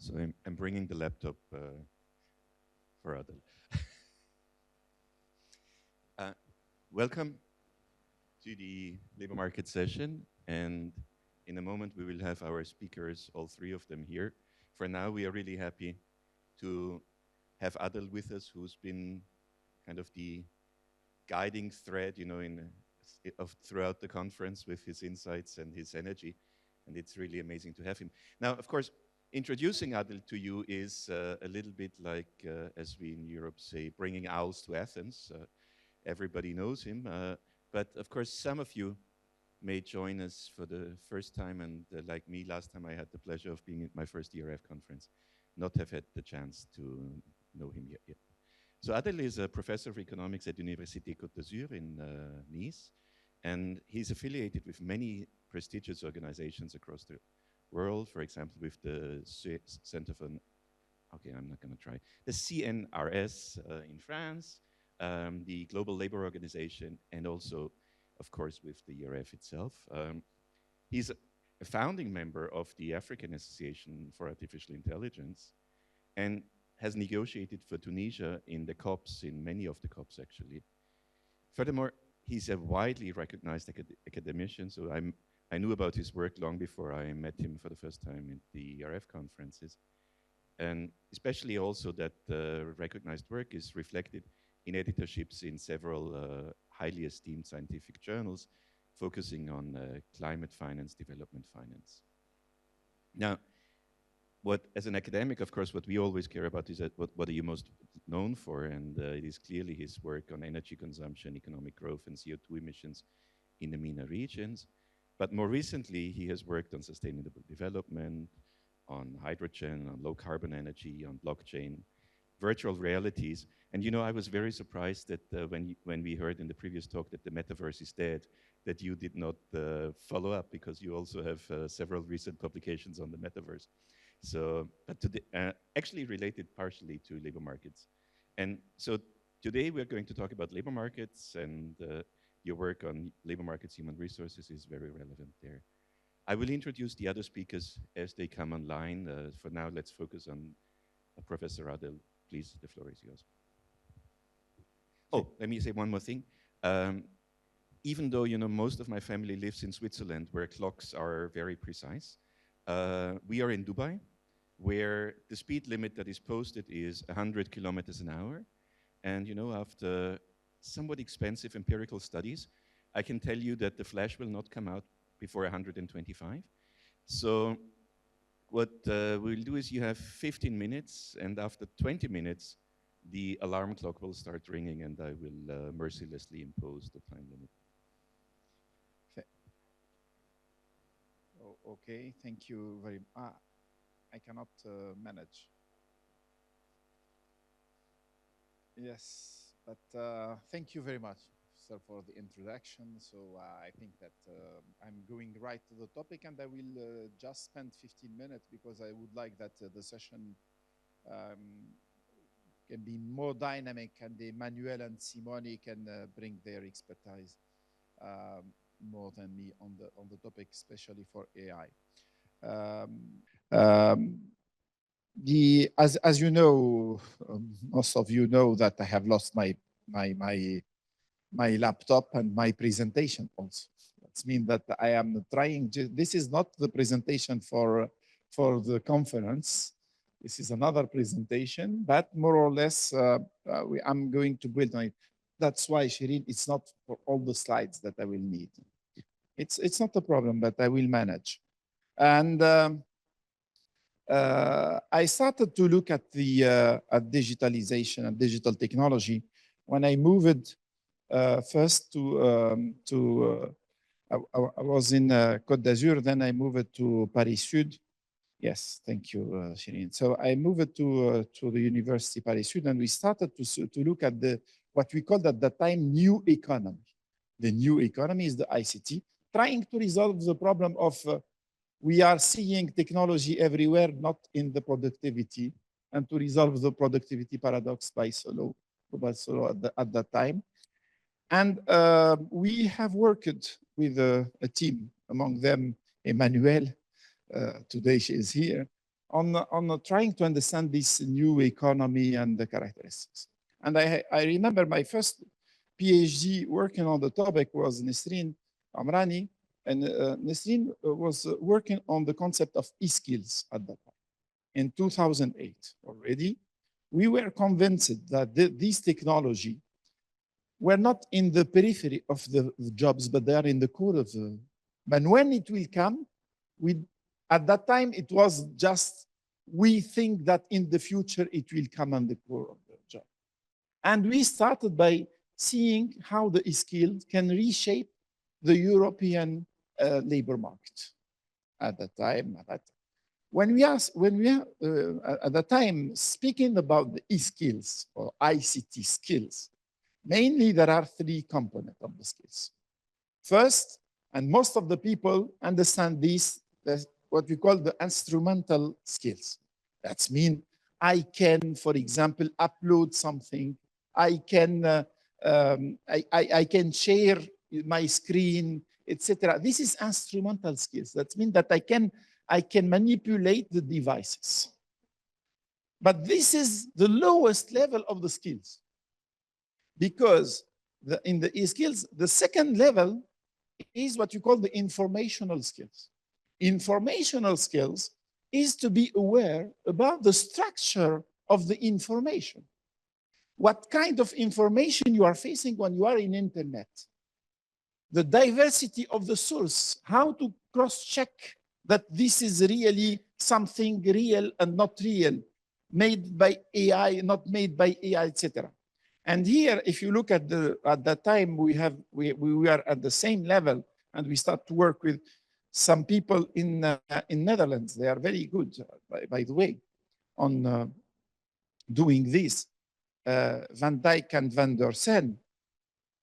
So I'm bringing the laptop for Adel. uh, Welcome to the labor market session. And in a moment, we will have our speakers, all three of them here. For now, we are really happy to have Adel with us, who's been kind of the guiding thread, throughout the conference with his insights and his energy. And it's really amazing to have him. Now, of course, introducing Adel to you is a little bit like, as we in Europe say, bringing owls to Athens. Everybody knows him. But of course, some of you may join us for the first time. And like me, last time I had the pleasure of being at my first ERF conference, not have had the chance to know him yet. So Adel is a professor of economics at Université Côte d'Azur in Nice. And he's affiliated with many prestigious organizations across the world, for example, with the Center for, okay, I'm not going to try, the CNRS in France, the Global Labor Organization, and also, of course, with the ERF itself. He's a founding member of the African Association for Artificial Intelligence and has negotiated for Tunisia in the COPs, in many of the COPs actually. Furthermore, he's a widely recognized academician, so I knew about his work long before I met him for the first time at the ERF conferences. And especially also that recognized work is reflected in editorships in several highly esteemed scientific journals focusing on climate finance, development finance. Now, as an academic, of course, what we always care about is that what are you most known for? And it is clearly his work on energy consumption, economic growth, and CO2 emissions in the MENA regions. But more recently, he has worked on sustainable development, on hydrogen, on low carbon energy, on blockchain, virtual realities. And I was very surprised that when we heard in the previous talk that the metaverse is dead, that you did not follow up, because you also have several recent publications on the metaverse. So, but today, actually related partially to labor markets. And so today we're going to talk about labor markets, and your work on labor markets, human resources is very relevant there. I will introduce the other speakers as they come online. For now, let's focus on Professor Adel. Please, the floor is yours. Oh, let me say one more thing. Even though most of my family lives in Switzerland, where clocks are very precise, we are in Dubai, where the speed limit that is posted is 100 kilometers an hour. And after somewhat expensive empirical studies, I can tell you that the flash will not come out before 125. So what we'll do is you have 15 minutes, and after 20 minutes, the alarm clock will start ringing, and I will mercilessly impose the time limit. Okay, thank you very much. I cannot manage. Yes, but thank you very much, sir, for the introduction. So I think that I'm going right to the topic, and I will just spend 15 minutes because I would like that the session can be more dynamic, and Emmanuel and Simone can bring their expertise more than me on the topic, especially for AI. As you know, most of you know that I have lost my laptop and my presentation also. That means that I am trying. This is not the presentation for the conference. This is another presentation, but more or less, I'm going to build on it. That's why, Shirin, it's not for all the slides that I will need. It's not a problem, but I will manage. And I started to look at the at digitalization and digital technology when I moved first I was in Côte d'Azur, then I moved to Paris Sud. Yes, thank you, Shirin. So I moved to the University Paris Sud, and we started to look at what we called at the time new economy. The new economy is the ICT, trying to resolve the problem of we are seeing technology everywhere, not in the productivity, and to resolve the productivity paradox by Solow at that time. And we have worked with a team, among them Emmanuel. Today she is here. on trying to understand this new economy and the characteristics. And I remember my first PhD working on the topic was Nesreen Amrani, and Nesreen was working on the concept of e-skills at that time. In 2008 already, we were convinced that these technology were not in the periphery of the jobs, but they are in the core of the. But when it will come, at that time it was just we think that in the future it will come on the core of the job. And we started by seeing how the skills can reshape the European labor market at that time. When we are at the time speaking about the e-skills or ICT skills, mainly there are three components of the skills. First, and most of the people understand this, what we call the instrumental skills. That means I can, for example, upload something. I can I can share my screen, etc. This is instrumental skills. That means that I can manipulate the devices. But this is the lowest level of the skills, because in the skills, the second level is what you call the informational skills. Informational skills is to be aware about the structure of the information. What kind of information you are facing when you are in internet. The diversity of the source, how to cross-check that this is really something real and not real, made by AI, not made by AI, etc. And here, if you look at that time, we are at the same level, and we start to work with some people in Netherlands. They are very good, by the way, on doing this. Van Dijk and Van der Sen.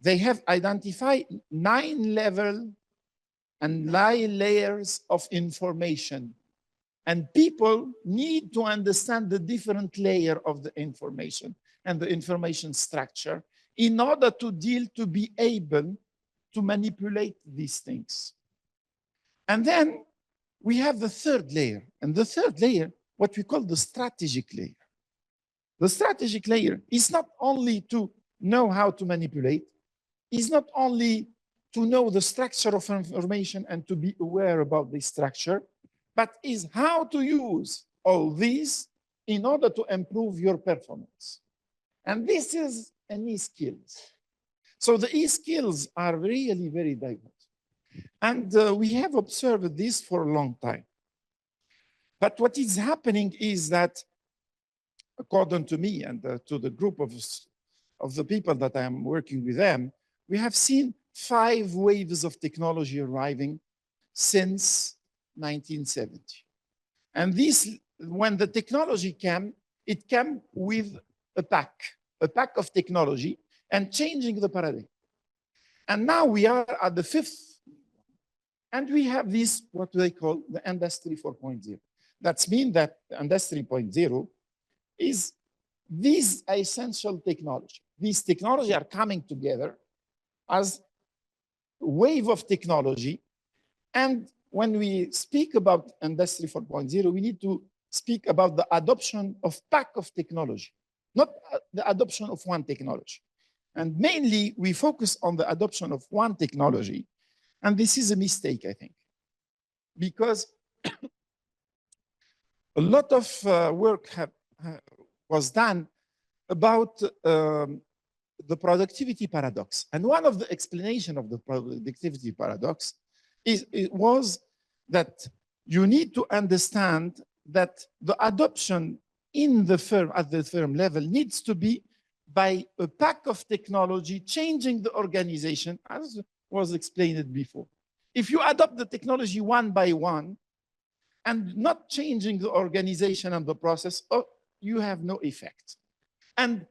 They have identified 9 levels and 9 layers of information. And people need to understand the different layer of the information and the information structure in order to be able to manipulate these things. And then we have the third layer. And the third layer, what we call the strategic layer. The strategic layer is not only to know how to manipulate, is not only to know the structure of information and to be aware about this structure, but is how to use all these in order to improve your performance. And this is an e-skills. So the e-skills are really very diverse. And we have observed this for a long time. But what is happening is that, according to me and to the group of the people that I am working with them, we have seen 5 waves of technology arriving since 1970. And this, when the technology came, it came with a pack of technology and changing the paradigm. And now we are at the 5th, and we have this, what they call the Industry 4.0. That means that Industry 4.0 is these essential technology. These technology are coming together as a wave of technology. And when we speak about Industry 4.0, we need to speak about the adoption of pack of technology, not the adoption of one technology. And mainly, we focus on the adoption of one technology. And this is a mistake, I think, because a lot of work was done about the productivity paradox. And one of the explanations of the productivity paradox was that you need to understand that the adoption in the firm, at the firm level, needs to be by a pack of technology changing the organization, as was explained before. If you adopt the technology one by one and not changing the organization and the process, you have no effect. And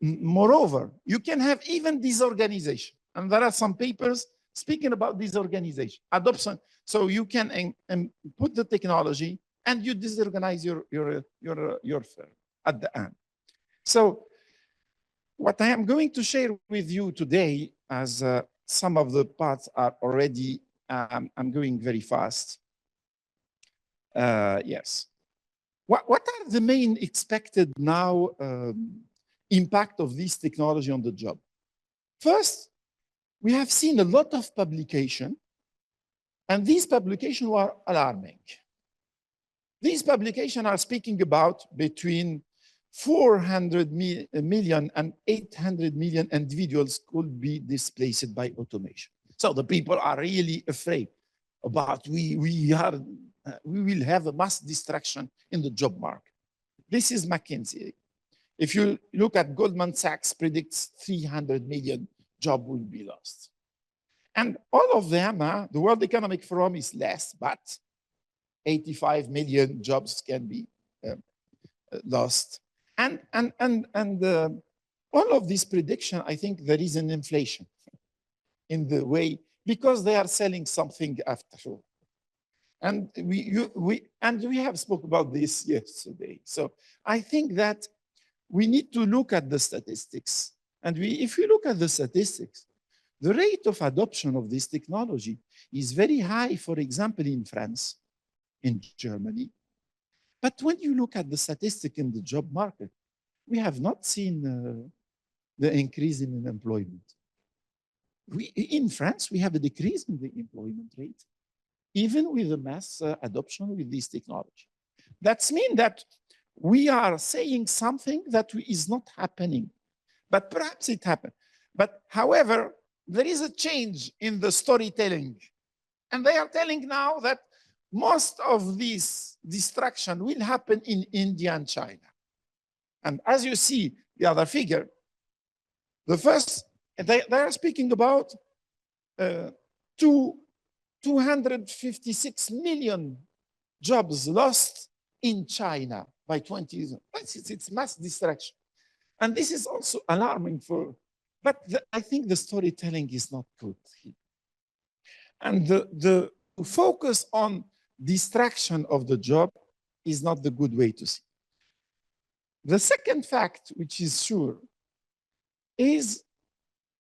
moreover, you can have even disorganization. And there are some papers speaking about disorganization, adoption. So you can put the technology and you disorganize your firm at the end. So what I am going to share with you today, as some of the parts are already, I'm going very fast. Yes. What are the main expected now impact of this technology on the job? First, we have seen a lot of publication, and these publications were alarming. These publications are speaking about between 400 million and 800 million individuals could be displaced by automation. So the people are really afraid about we will have a mass destruction in the job market. This is McKinsey. If you look at Goldman Sachs predicts 300 million jobs will be lost. And all of them, the World Economic Forum is less, but 85 million jobs can be lost. And all of this prediction, I think there is an inflation in the way, because they are selling something after all. And we have spoke about this yesterday. So I think that we need to look at the statistics. And if we look at the statistics, the rate of adoption of this technology is very high, for example, in France, in Germany. But when you look at the statistic in the job market, we have not seen the increase in employment. In France, we have a decrease in the employment rate, even with the mass adoption with this technology. That means that we are saying something that is not happening, but perhaps it happened. But however, there is a change in the storytelling. And they are telling now that most of this destruction will happen in India and China. And as you see, the other figure, the first, they are speaking about 256 million jobs lost in China by 2020. It's mass destruction. And this is also alarming but I think the storytelling is not good. And the focus on distraction of the job is not the good way to see. The second fact, which is sure, is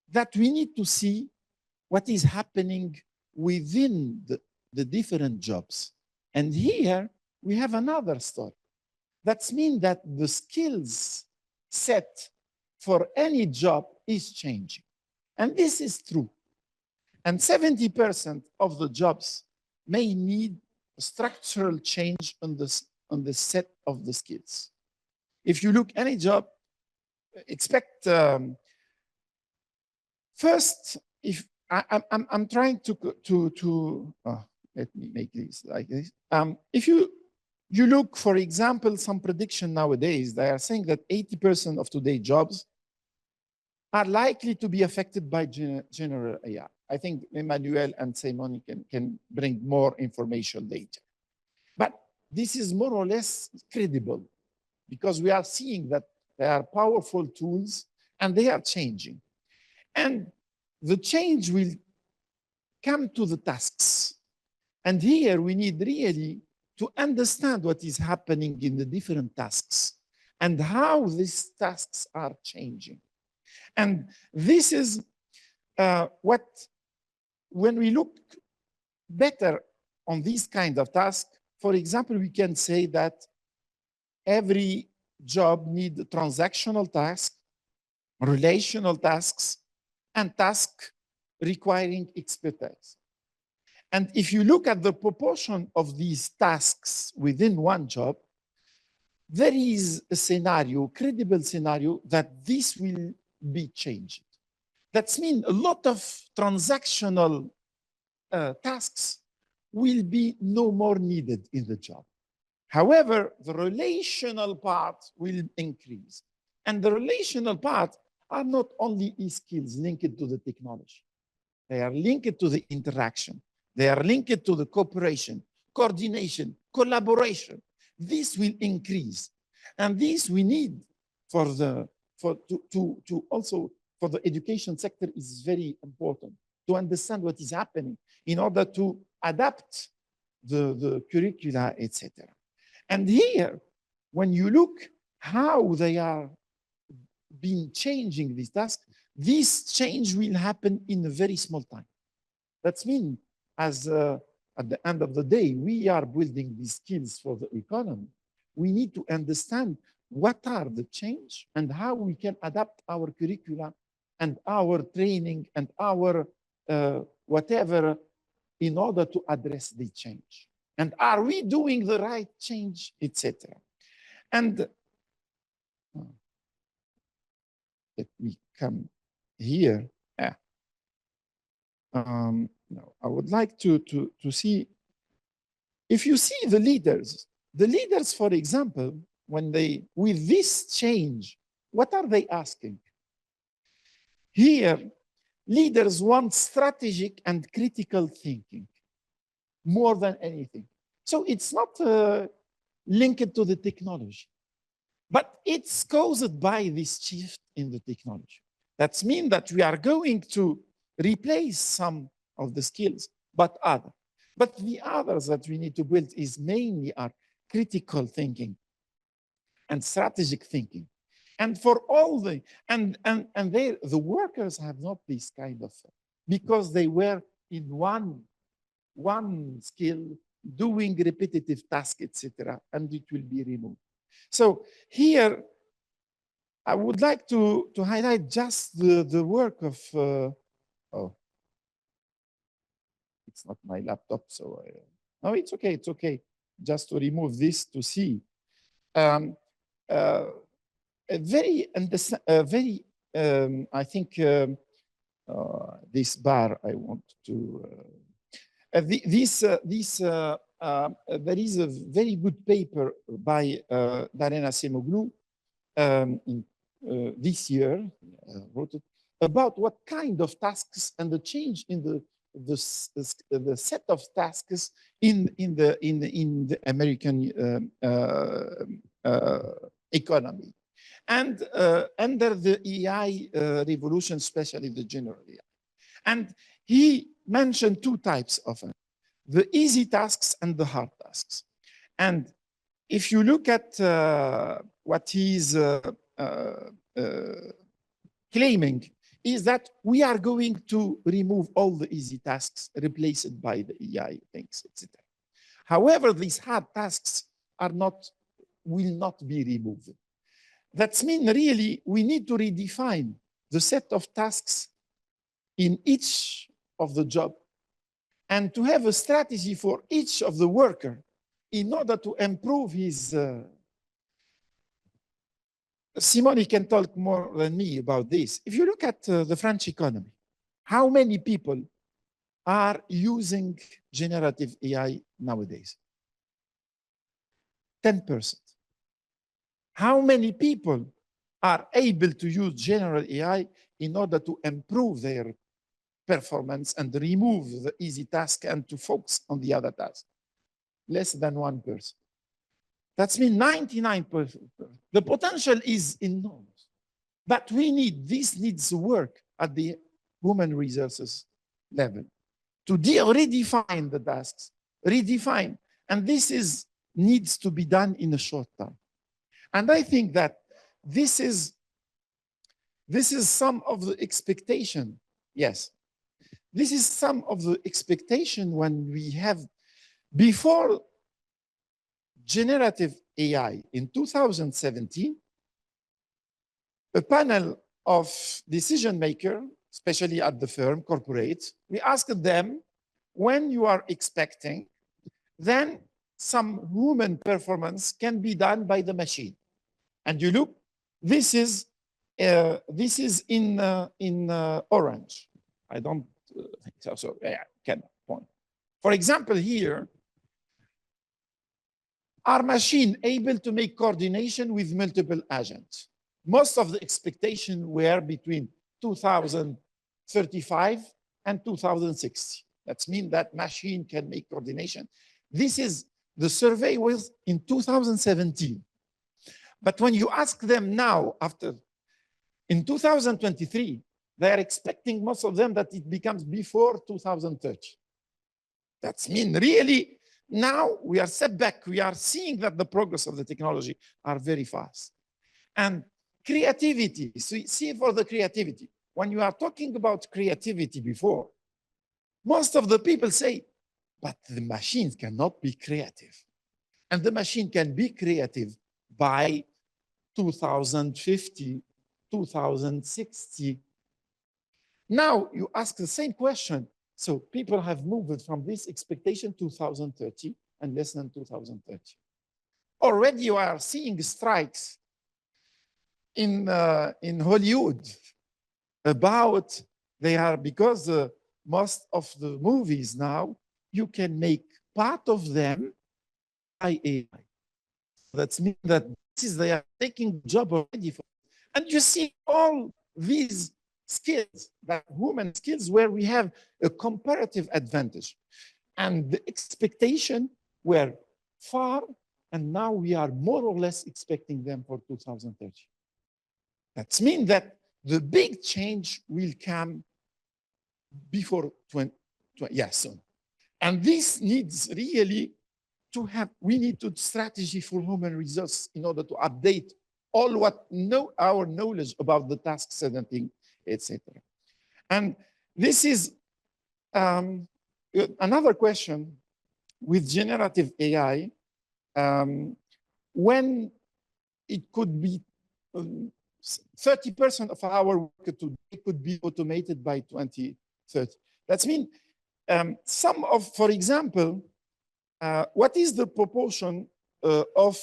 that we need to see what is happening within the different jobs. And here we have another story. That means that the skills set for any job is changing. And this is true. And 70% of the jobs may need a structural change on the set of the skills. If you look any job, expect first, if I'm trying to let me make this like this. If you look, for example, some prediction nowadays, they are saying that 80% of today's jobs are likely to be affected by general AI. I think Emmanuel and Simone can bring more information later. But this is more or less credible because we are seeing that there are powerful tools and they are changing. And the change will come to the tasks. And here we need really to understand what is happening in the different tasks and how these tasks are changing. And this is what, when we look better on these kind of tasks, for example, we can say that every job needs transactional tasks, relational tasks, and tasks requiring expertise. And if you look at the proportion of these tasks within one job, there is a scenario, credible scenario, that this will be changed. That means a lot of transactional tasks will be no more needed in the job. However, the relational part will increase. And the relational part are not only skills linked to the technology. They are linked to the interaction. They are linked to the cooperation, coordination, collaboration. This will increase. And this we need for the education sector is very important to understand what is happening in order to adapt the curricula, etc. And here, when you look how they are being changing these tasks, this change will happen in a very small time. That means, as at the end of the day, we are building these skills for the economy. We need to understand what are the change and how we can adapt our curricula and our training and our whatever in order to address the change. And are we doing the right change, etc. And let me come here. No, I would like to see, if you see the leaders, for example, when they, with this change, what are they asking? Here, leaders want strategic and critical thinking more than anything. So it's not linked to the technology, but it's caused by this shift in the technology. That means that we are going to replace some of the skills, but other. But the others that we need to build is mainly our critical thinking and strategic thinking. And for all the, the workers have not this kind of, because they were in one skill, doing repetitive tasks, etc., and it will be removed. So here, I would like to highlight just the work of, oh, it's not my laptop, so no, it's okay, it's okay. Just to remove this to see. A very, I think this bar I want to, there is a very good paper by Darena Semoglu this year, wrote it, about what kind of tasks and the change in the set of tasks in the American economy. And under the AI revolution, especially the general AI. And he mentioned two types of them, the easy tasks and the hard tasks. And if you look at what he's claiming, is that we are going to remove all the easy tasks, replace it by the AI things, etc. However, these hard tasks will not be removed. That means really we need to redefine the set of tasks in each of the job and to have a strategy for each of the worker in order to improve his, Simone can talk more than me about this. If you look at the French economy, how many people are using generative AI nowadays? 10%. How many people are able to use general AI in order to improve their performance and remove the easy task and to focus on the other task? Less than 1%. That means 99%. The potential is enormous. But this needs work at the human resources level to redefine the tasks, redefine. And this needs to be done in a short time. And I think that this is some of the expectation. Yes, this is some of the expectation when we have, before generative AI in 2017, a panel of decision makers, especially at the firm, corporates, we asked them, when you are expecting, then some human performance can be done by the machine. And you look, this is in orange. I don't think so. So yeah, can point. For example, here, are machine able to make coordination with multiple agents? Most of the expectations were between 2035 and 2060. That means that machine can make coordination. The survey was in 2017. But when you ask them now, in 2023, they are expecting, most of them, that it becomes before 2030. That means really, now we are set back. We are seeing that the progress of the technology are very fast. And creativity, so see for the creativity. When you are talking about creativity before, most of the people say, but the machine cannot be creative. And the machine can be creative by 2050, 2060. Now you ask the same question. So people have moved from this expectation to 2030 and less than 2030. Already you are seeing strikes in Hollywood about they are because most of the movies now you can make part of them by AI. That means that this is they are taking the job already for, and you see all these skills, that human skills, where we have a comparative advantage, and the expectation were far, and now we are more or less expecting them for 2030. That means that the big change will come before 20, yes, soon. And this needs really to have, we need to strategy for human resources in order to update all what our knowledge about the task setting, etc. And this is another question with generative AI, when it could be 30% of our work today could be automated by 2030. That means some of, for example, what is the proportion of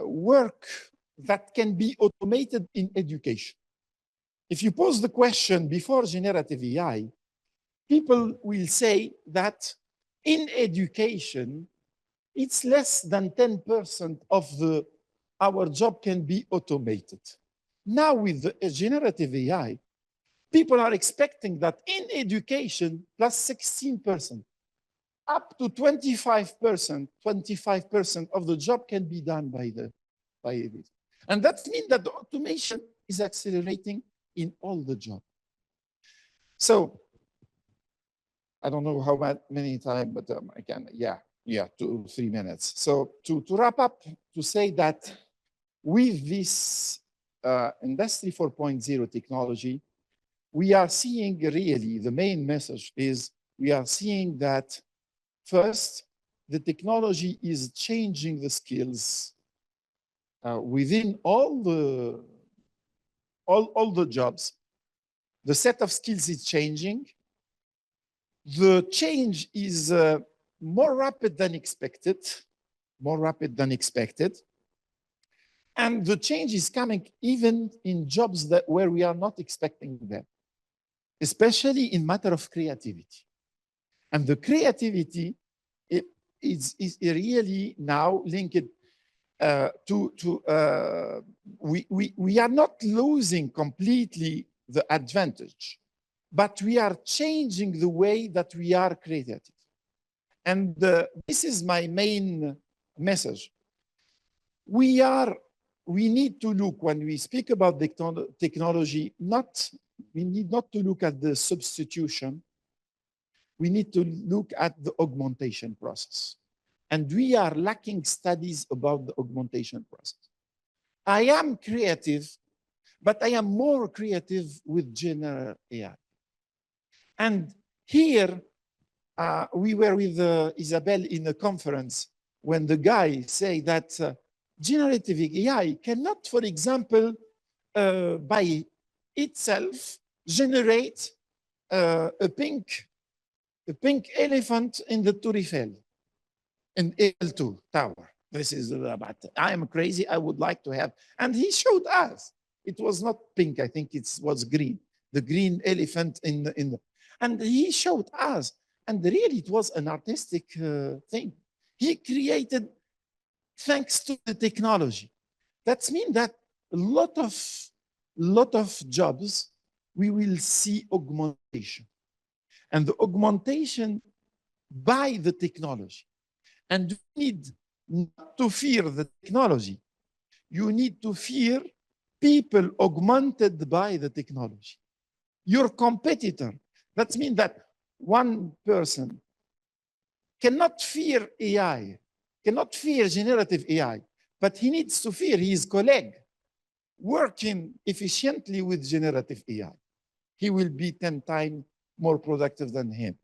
work that can be automated in education? If you pose the question before generative AI, people will say that in education, it's less than 10% of our job can be automated. Now with the generative AI, people are expecting that in education, plus 16%, up to 25% of the job can be done by this. And that means that the automation is accelerating in all the jobs. So I don't know how many times, but I can, 2 or 3 minutes. So to wrap up, to say that with this Industry 4.0 technology, we are seeing really, the main message is we are seeing that first, the technology is changing the skills within all the jobs. The set of skills is changing. The change is more rapid than expected, And the change is coming even in jobs where we are not expecting them, especially in matter of creativity. And the creativity is really now linked we are not losing completely the advantage, but we are changing the way that we are creative. And this is my main message. We need to look, when we speak about the technology, we need not to look at the substitution. We need to look at the augmentation process. And we are lacking studies about the augmentation process. I am creative, but I am more creative with general AI. And here, we were with Isabel in a conference when the guy say that generative AI cannot, for example, by itself generate a pink elephant in the Tour Eiffel, in L2 tower. This is about, I am crazy, I would like to have, and he showed us. It was not pink, I think it was green, the green elephant in the, and he showed us, and really it was an artistic thing. He created, thanks to the technology. That means that a lot of jobs, we will see augmentation. And the augmentation by the technology. And you need not to fear the technology. You need to fear people augmented by the technology. Your competitor. That means that one person cannot fear AI, cannot fear generative AI, but he needs to fear his colleague working efficiently with generative AI. He will be 10 times more productive than him.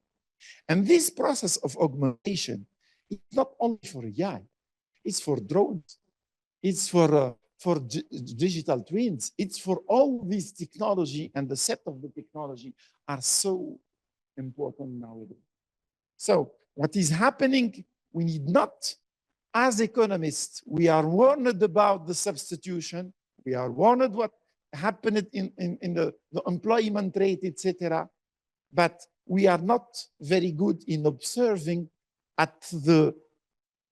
And this process of augmentation is not only for AI, it's for drones, it's for digital twins, it's for all this technology, and the set of the technology are so important nowadays. So what is happening, we need not, as economists, we are warned about the substitution, we are warned what happened in the employment rate, etc. But we are not very good in observing at the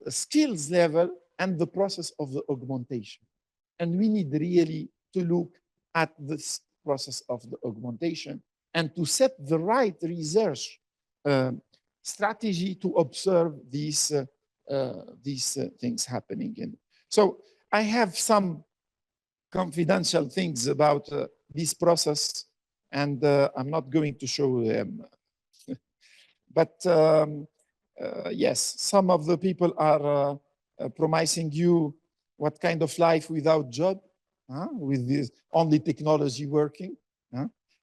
skills level and the process of the augmentation. And we need really to look at this process of the augmentation and to set the right research strategy to observe these things happening. And so I have some confidential things about this process, and I'm not going to show them. But yes, some of the people are promising you what kind of life without job, with this only technology working.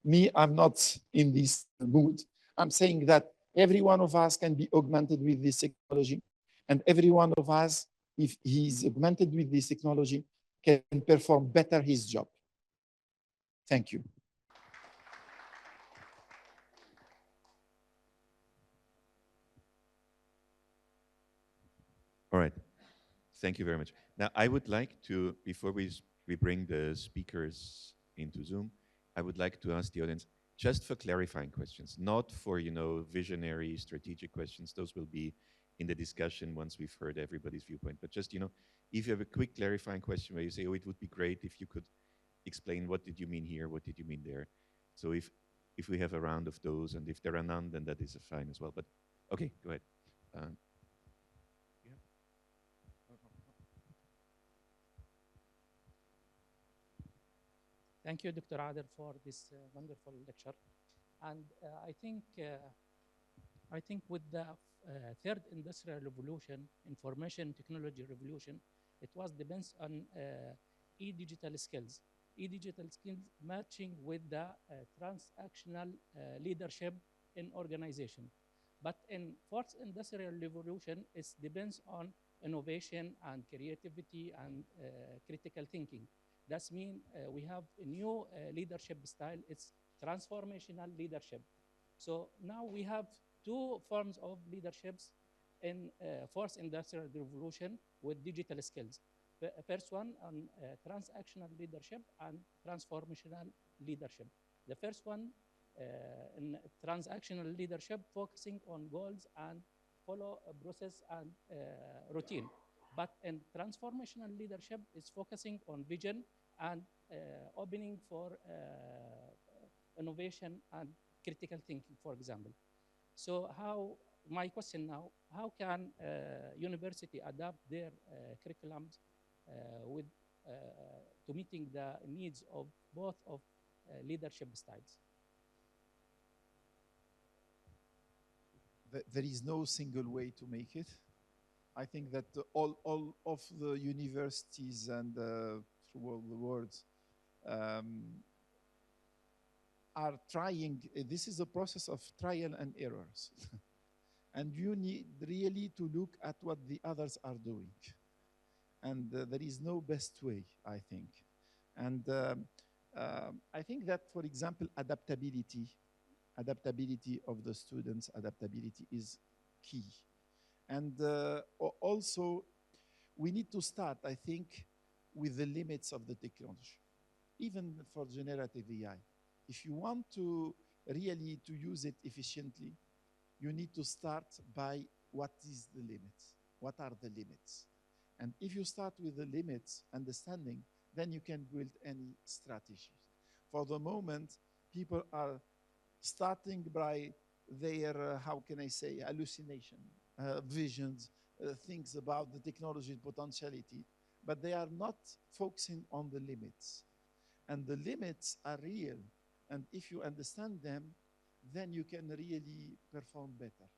Me, I'm not in this mood. I'm saying that every one of us can be augmented with this technology, and every one of us, if he's augmented with this technology, can perform better his job. Thank you. All right. Thank you very much. Now, I would like to, before we bring the speakers into Zoom, I would like to ask the audience just for clarifying questions, not for, visionary, strategic questions. Those will be in the discussion once we've heard everybody's viewpoint. But just, if you have a quick clarifying question where you say, oh, it would be great if you could explain what did you mean here, what did you mean there. So if we have a round of those, and if there are none, then that is fine as well. But okay, go ahead. Thank you, Dr. Adel, for this wonderful lecture. And I think with the third industrial revolution, information technology revolution, it was depends on e-digital skills. E-digital skills matching with the transactional leadership in organization. But in fourth industrial revolution, it depends on innovation and creativity and critical thinking. That means we have a new leadership style. It's transformational leadership. So now we have two forms of leaderships in fourth industrial revolution with digital skills. The first one on transactional leadership and transformational leadership. The first one in transactional leadership focusing on goals and follow a process and routine. But in transformational leadership is focusing on vision and opening for innovation and critical thinking, for example. So my question now, how can university adapt their curriculums with to meeting the needs of both of leadership styles? There is no single way to make it. I think that all of the universities and throughout the world are trying. This is a process of trial and errors. And you need really to look at what the others are doing. And there is no best way, I think. And I think that, for example, adaptability of the students, adaptability is key. And also, we need to start, I think, with the limits of the technology, even for generative AI. If you want to really to use it efficiently, you need to start by what is the limits? What are the limits? And if you start with the limits, understanding, then you can build any strategy. For the moment, people are starting by their, how can I say, hallucination, visions, things about the technology potentiality, but they are not focusing on the limits. And the limits are real. And if you understand them, then you can really perform better.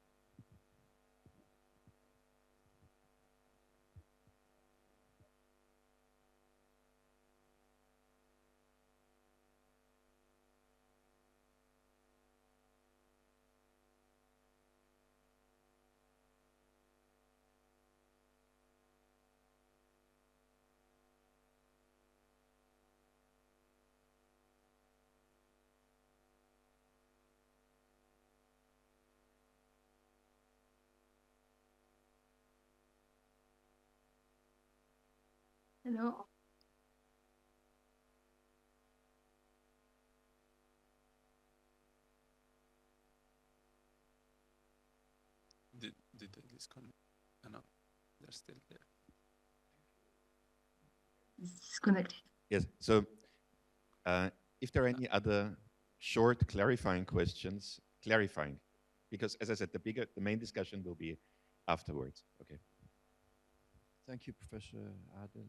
Hello. Did they disconnect? No, they're still there. Disconnected. Yes. So, if there are any other short clarifying questions, because as I said, the main discussion will be afterwards. Okay. Thank you, Professor Adel.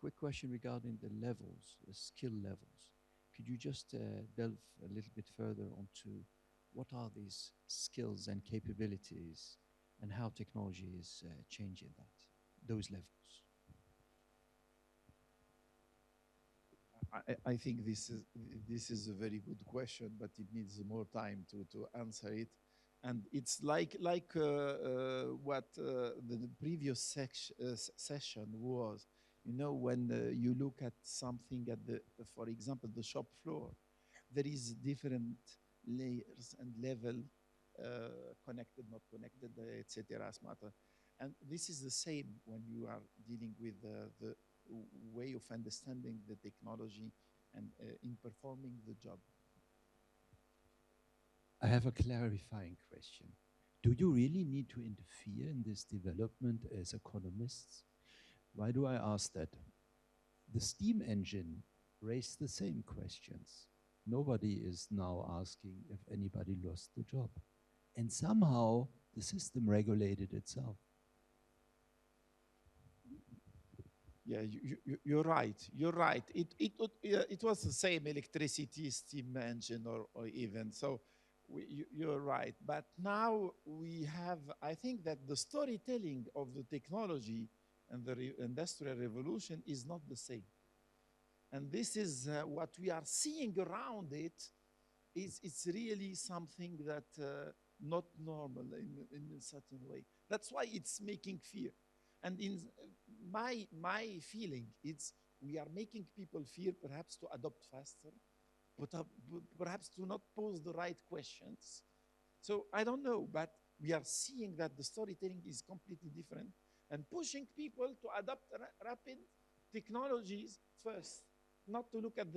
Quick question regarding the levels, the skill levels. Could you just delve a little bit further onto what are these skills and capabilities and how technology is changing those levels? I think this is a very good question, but it needs more time to answer it. And it's like what the previous session was. You know, when you look at something at the, for example, the shop floor, there is different layers and level, connected, not connected, etc. And this is the same when you are dealing with the way of understanding the technology and in performing the job. I have a clarifying question. Do you really need to interfere in this development as economists? Why do I ask that? The steam engine raised the same questions. Nobody is now asking if anybody lost the job. And somehow the system regulated itself. Yeah, you're right. You're right. It was the same electricity steam engine or even so. You're right. But now we have, I think that the storytelling of the technology and the industrial revolution is not the same. And this is what we are seeing around it. It's really something that not normal in a certain way. That's why it's making fear. And in my feeling, it's we are making people fear perhaps to adopt faster, but perhaps to not pose the right questions. So I don't know, but we are seeing that the storytelling is completely different and pushing people to adopt rapid technologies first, not to look at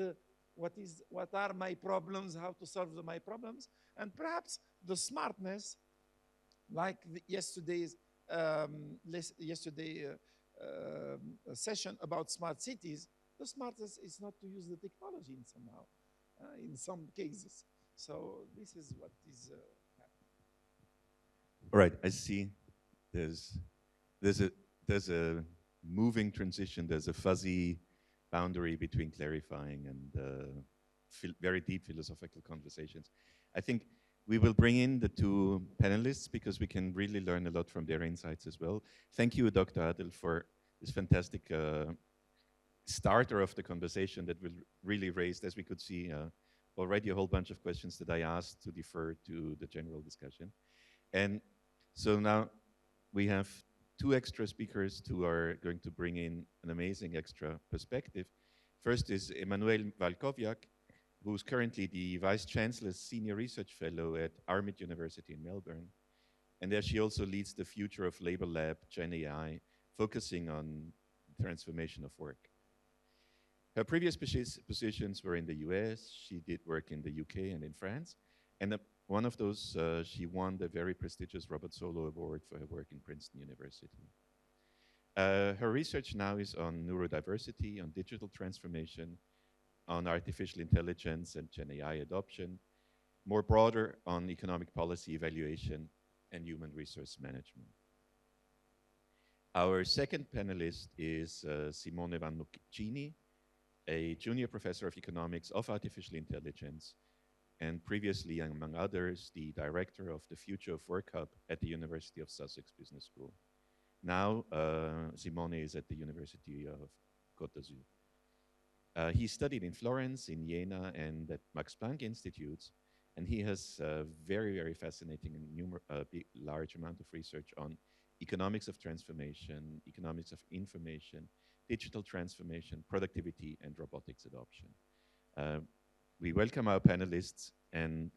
what are my problems, how to solve my problems, and perhaps the smartness, like yesterday's session about smart cities. The smartest is not to use the technology in some cases. So this is what is happening. All right. I see. There's there's a there's a moving transition. There's a fuzzy boundary between clarifying and very deep philosophical conversations. I think we will bring in the two panelists because we can really learn a lot from their insights as well. Thank you, Dr. Adel, for this fantastic starter of the conversation that will really raise, as we could see, already a whole bunch of questions that I asked to defer to the general discussion. And so now we have two extra speakers who are going to bring in an amazing extra perspective. First is Emmanuel Valkowiak, who's currently the Vice Chancellor's Senior Research Fellow at Armid University in Melbourne. And there she also leads the Future of Labor Lab, Gen AI, focusing on transformation of work. Her previous positions were in the US. She did work in the UK and in France. And one of those, she won the very prestigious Robert Solow Award for her work in Princeton University. Her research now is on neurodiversity, on digital transformation, on artificial intelligence and Gen AI adoption, more broader on economic policy evaluation and human resource management. Our second panelist is Simone Vannuccini, a junior professor of economics of artificial intelligence, and previously, among others, the director of the Future of Work Hub at the University of Sussex Business School. Now, Simone is at the University of Côte d'Azur. He studied in Florence, in Jena, and at Max Planck Institutes, and he has very, very fascinating and large amount of research on economics of transformation, economics of information, digital transformation, productivity, and robotics adoption. We welcome our panelists, and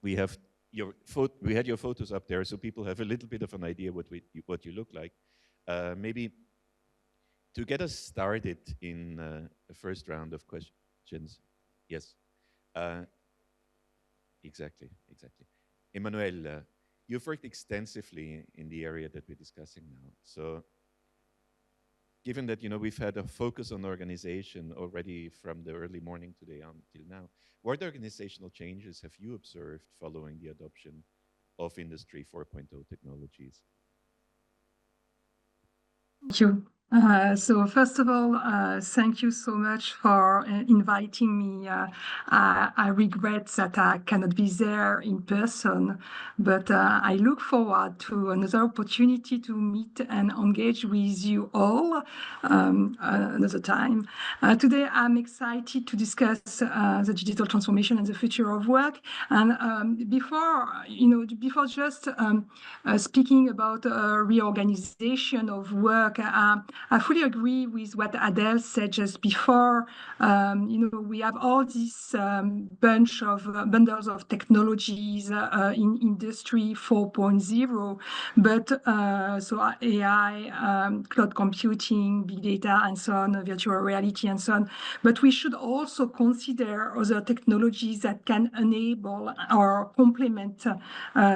we had your photos up there, so people have a little bit of an idea what you look like. Maybe To get us started in the first round of questions, yes, exactly. Emmanuel, you've worked extensively in the area that we're discussing now. So given that we've had a focus on organization already from the early morning today until now, what organizational changes have you observed following the adoption of Industry 4.0 technologies? Thank you. So first of all, thank you so much for inviting me. I regret that I cannot be there in person, but I look forward to another opportunity to meet and engage with you all another time. Today, I'm excited to discuss the digital transformation and the future of work. And before just speaking about reorganization of work, I fully agree with what Adele said just before. We have all these bundles of technologies in Industry 4.0, but so AI, cloud computing, big data, and so on, virtual reality, and so on. But we should also consider other technologies that can enable or complement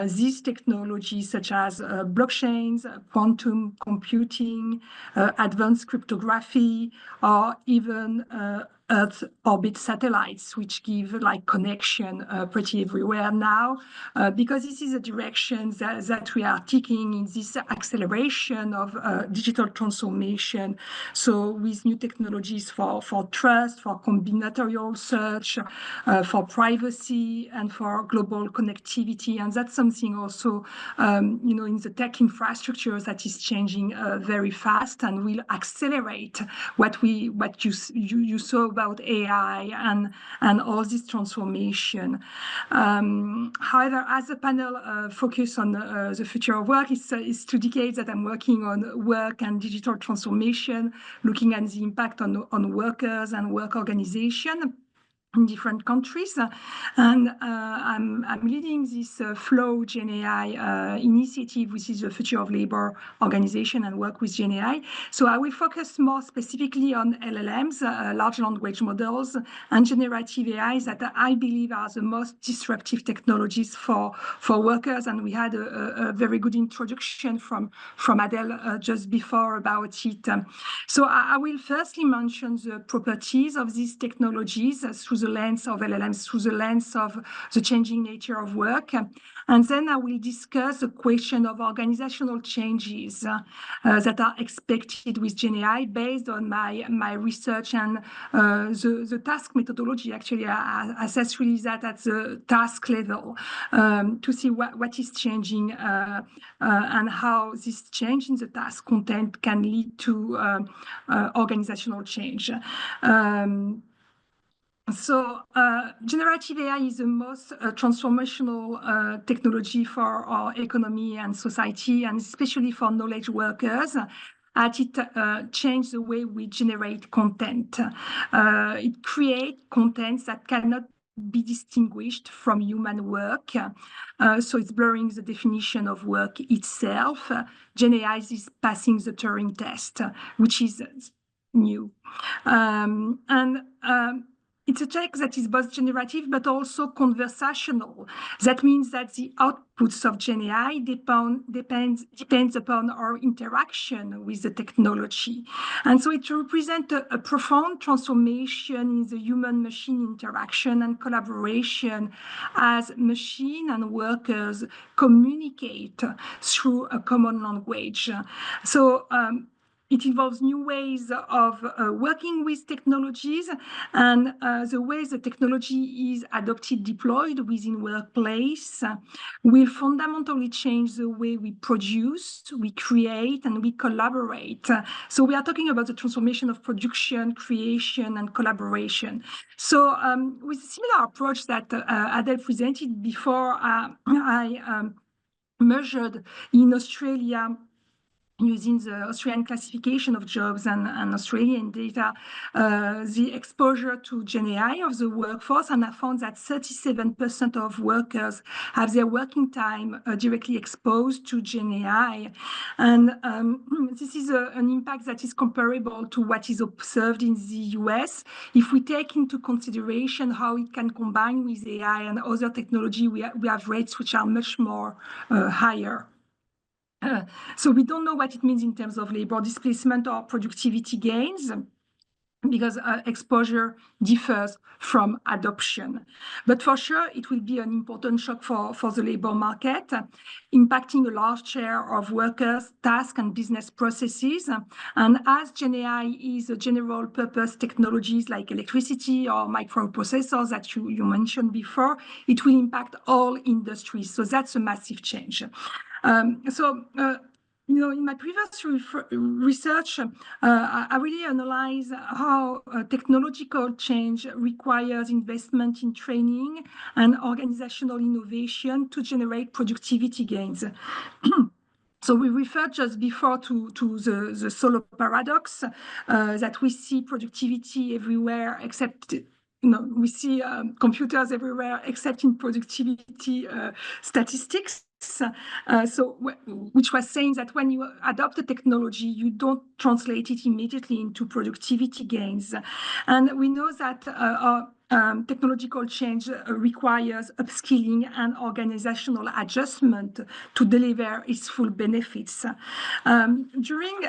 these technologies, such as blockchains, quantum computing, advanced cryptography, or even Earth orbit satellites, which give connection pretty everywhere now, because this is a direction that we are taking in this acceleration of digital transformation. So with new technologies for trust, for combinatorial search, for privacy, and for global connectivity. And that's something also, in the tech infrastructure that is changing very fast and will accelerate what you saw about AI and all this transformation. However, as a panel focus on the future of work, it's 2 decades that I'm working on work and digital transformation, looking at the impact on workers and work organization in different countries. And I'm leading this Flow GenAI initiative, which is the future of labor organization and work with GenAI. So I will focus more specifically on LLMs, large language models, and generative AIs that I believe are the most disruptive technologies for workers. And we had a very good introduction from Adele just before about it. So I will firstly mention the properties of these technologies through the lens of LLMs, through the lens of the changing nature of work. And then I will discuss the question of organizational changes that are expected with GenAI based on my research and the task methodology. Actually, I assess really that at the task level to see what is changing and how this change in the task content can lead to organizational change. So generative AI is the most transformational technology for our economy and society, and especially for knowledge workers, as it changed the way we generate content. It creates contents that cannot be distinguished from human work. So it's blurring the definition of work itself. GenAI is passing the Turing test, which is new. It's a tech that is both generative but also conversational. That means that the outputs of GenAI depends upon our interaction with the technology. And so it represents a profound transformation in the human-machine interaction and collaboration as machine and workers communicate through a common language. So it involves new ways of working with technologies, and the way the technology is adopted, deployed within workplace will fundamentally change the way we produce, we create, and we collaborate. So we are talking about the transformation of production, creation, and collaboration. So with a similar approach that Adele presented before, I measured in Australia using the Australian classification of jobs and Australian data, the exposure to GenAI of the workforce, and I found that 37% of workers have their working time directly exposed to GenAI. And this is an impact that is comparable to what is observed in the US. If we take into consideration how it can combine with AI and other technology, we have rates which are much more higher. So we don't know what it means in terms of labor displacement or productivity gains, because exposure differs from adoption. But for sure, it will be an important shock for the labor market, impacting a large share of workers' tasks and business processes. And as GenAI is a general purpose technologies like electricity or microprocessors that you mentioned before, it will impact all industries. So that's a massive change. In my previous research, I really analyze how technological change requires investment in training and organizational innovation to generate productivity gains. So we referred just before to the solo paradox, that we see productivity everywhere except, we see computers everywhere except in productivity statistics. Which was saying that when you adopt a technology, you don't translate it immediately into productivity gains. And we know that technological change requires upskilling and organizational adjustment to deliver its full benefits. During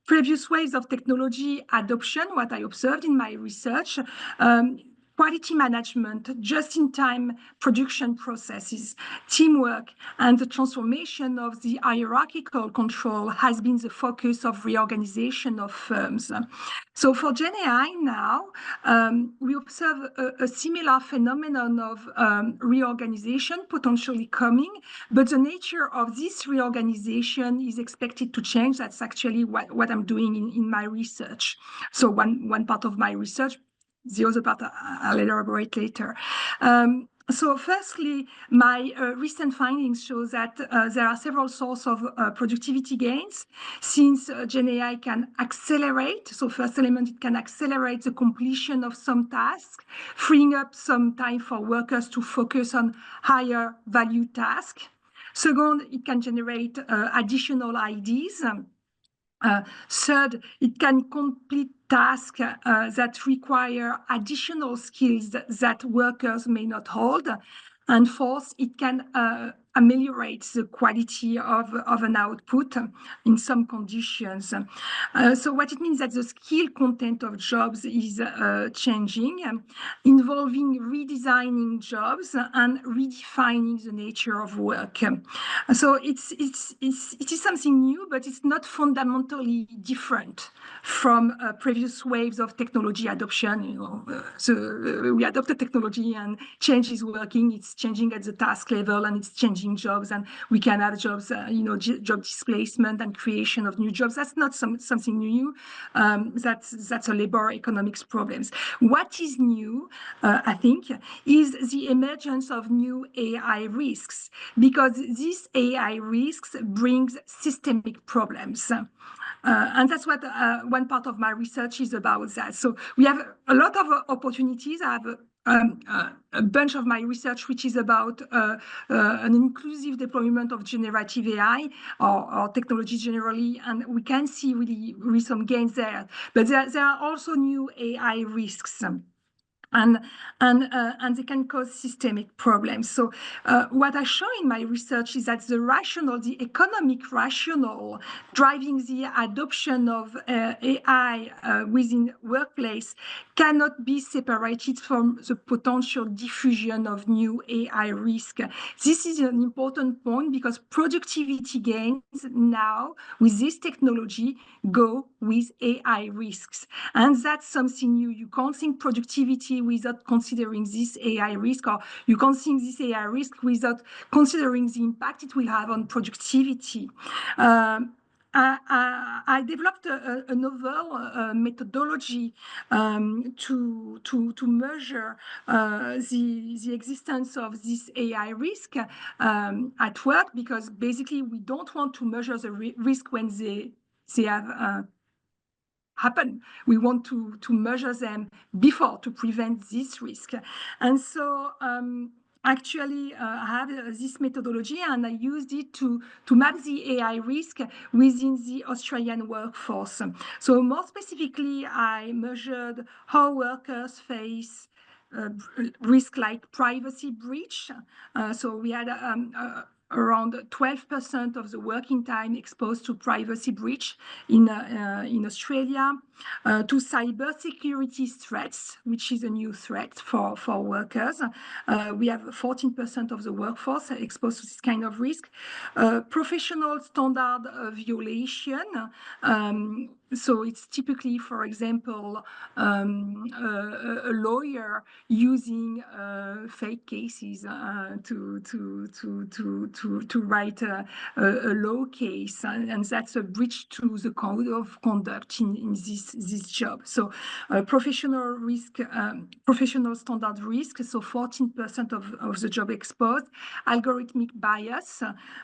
previous waves of technology adoption, what I observed in my research, quality management, just-in-time production processes, teamwork, and the transformation of the hierarchical control has been the focus of reorganization of firms. So for GenAI now, we observe a similar phenomenon of reorganization potentially coming, but the nature of this reorganization is expected to change. That's actually what I'm doing in my research. So one part of my research, the other part I'll elaborate later. So firstly, my recent findings show that there are several sources of productivity gains, since GenAI can accelerate. So first element, it can accelerate the completion of some tasks, freeing up some time for workers to focus on higher value tasks. Second, it can generate additional ideas. Third, it can complete tasks that require additional skills that workers may not hold. And fourth, it can ameliorate the quality of an output in some conditions. So what it means that the skill content of jobs is changing, involving redesigning jobs and redefining the nature of work. So it is something new, but it's not fundamentally different from previous waves of technology adoption. So we adopted technology and change is working. It's changing at the task level and it's changing jobs, and we can have jobs, job displacement and creation of new jobs. That's not something new. That's a labor economics problems. What is new, I think, is the emergence of new AI risks, because these AI risks brings systemic problems. And that's what one part of my research is about that. So we have a lot of opportunities. I have a bunch of my research which is about an inclusive deployment of generative AI or technology generally, and we can see really some gains there. But there are also new AI risks. And they can cause systemic problems. So what I show in my research is that the economic rationale driving the adoption of AI within workplace cannot be separated from the potential diffusion of new AI risk. This is an important point because productivity gains now with this technology go with AI risks. And that's something new. You can't think productivity without considering this AI risk, or you can't think this AI risk without considering the impact it will have on productivity. I developed a novel methodology to measure the existence of this AI risk at work, because basically we don't want to measure the risk when they have happen. We want to measure them before to prevent this risk. And so actually, I have this methodology and I used it to map the AI risk within the Australian workforce. So more specifically, I measured how workers face risk like privacy breach. So we had around 12% of the working time exposed to privacy breach in Australia, to cybersecurity threats, which is a new threat for workers. We have 14% of the workforce exposed to this kind of risk. Professional standard violation. So it's typically, for example, a lawyer using fake cases to write a law case, and that's a breach to the code of conduct in this job. So professional risk, professional standard risk, so 14% of the job exposed. Algorithmic bias,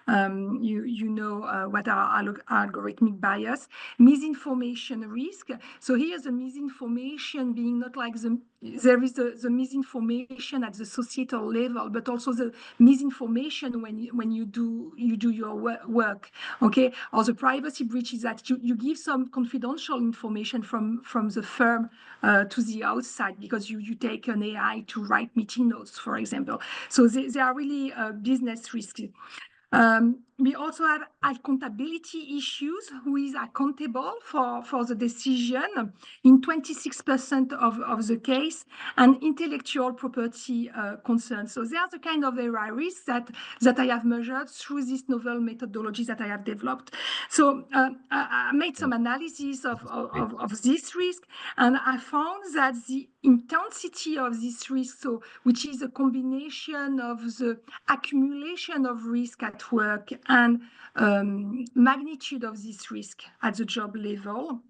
you know what are algorithmic bias. Misinformation risk. So here's the misinformation being not like there is the misinformation at the societal level, but also the misinformation when you do your work, okay? Or the privacy breach is that you give some confidential information from the firm to the outside, because you take an AI to write meeting notes, for example. So they are really business risky. We also have accountability issues. Who is accountable for the decision in 26% of the case, and intellectual property concerns. So they are the kind of AI risks that I have measured through this novel methodology that I have developed. So I made some analysis of this risk, and I found that the intensity of this risk, so which is a combination of the accumulation of risk at work and magnitude of this risk at the job level,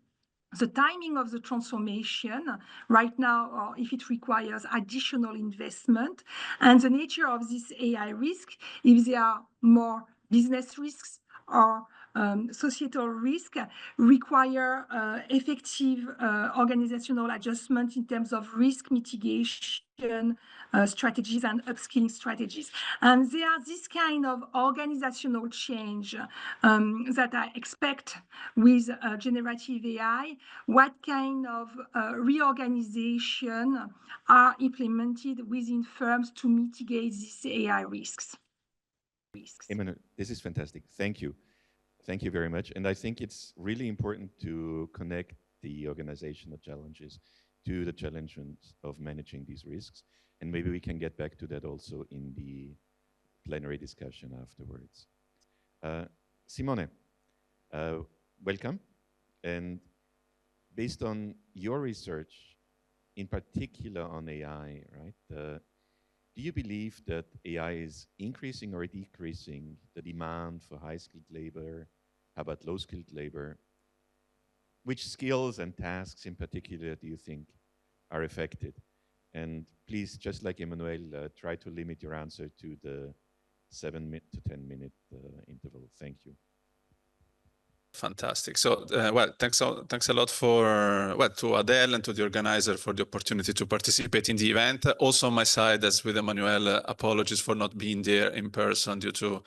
the timing of the transformation right now, or if it requires additional investment, and the nature of this AI risk, if there are more business risks or societal risk, require effective organizational adjustment in terms of risk mitigation strategies and upskilling strategies. And there are this kind of organizational change that I expect with generative AI. What kind of reorganization are implemented within firms to mitigate these AI risks? Emmanuel, this is fantastic. Thank you. Thank you very much. And I think it's really important to connect the organizational challenges to the challenges of managing these risks. And maybe we can get back to that also in the plenary discussion afterwards. Simone, welcome. And based on your research, in particular on AI, right? Do you believe that AI is increasing or decreasing the demand for high-skilled labor? How about low-skilled labor? Which skills and tasks in particular do you think are affected? And please, just like Emmanuel, try to limit your answer to the 7 to 10 minute interval. Thank you. Fantastic. So, well, thanks a lot for, well, to Adele and to the organizer for the opportunity to participate in the event. Also on my side, as with Emmanuel, apologies for not being there in person due to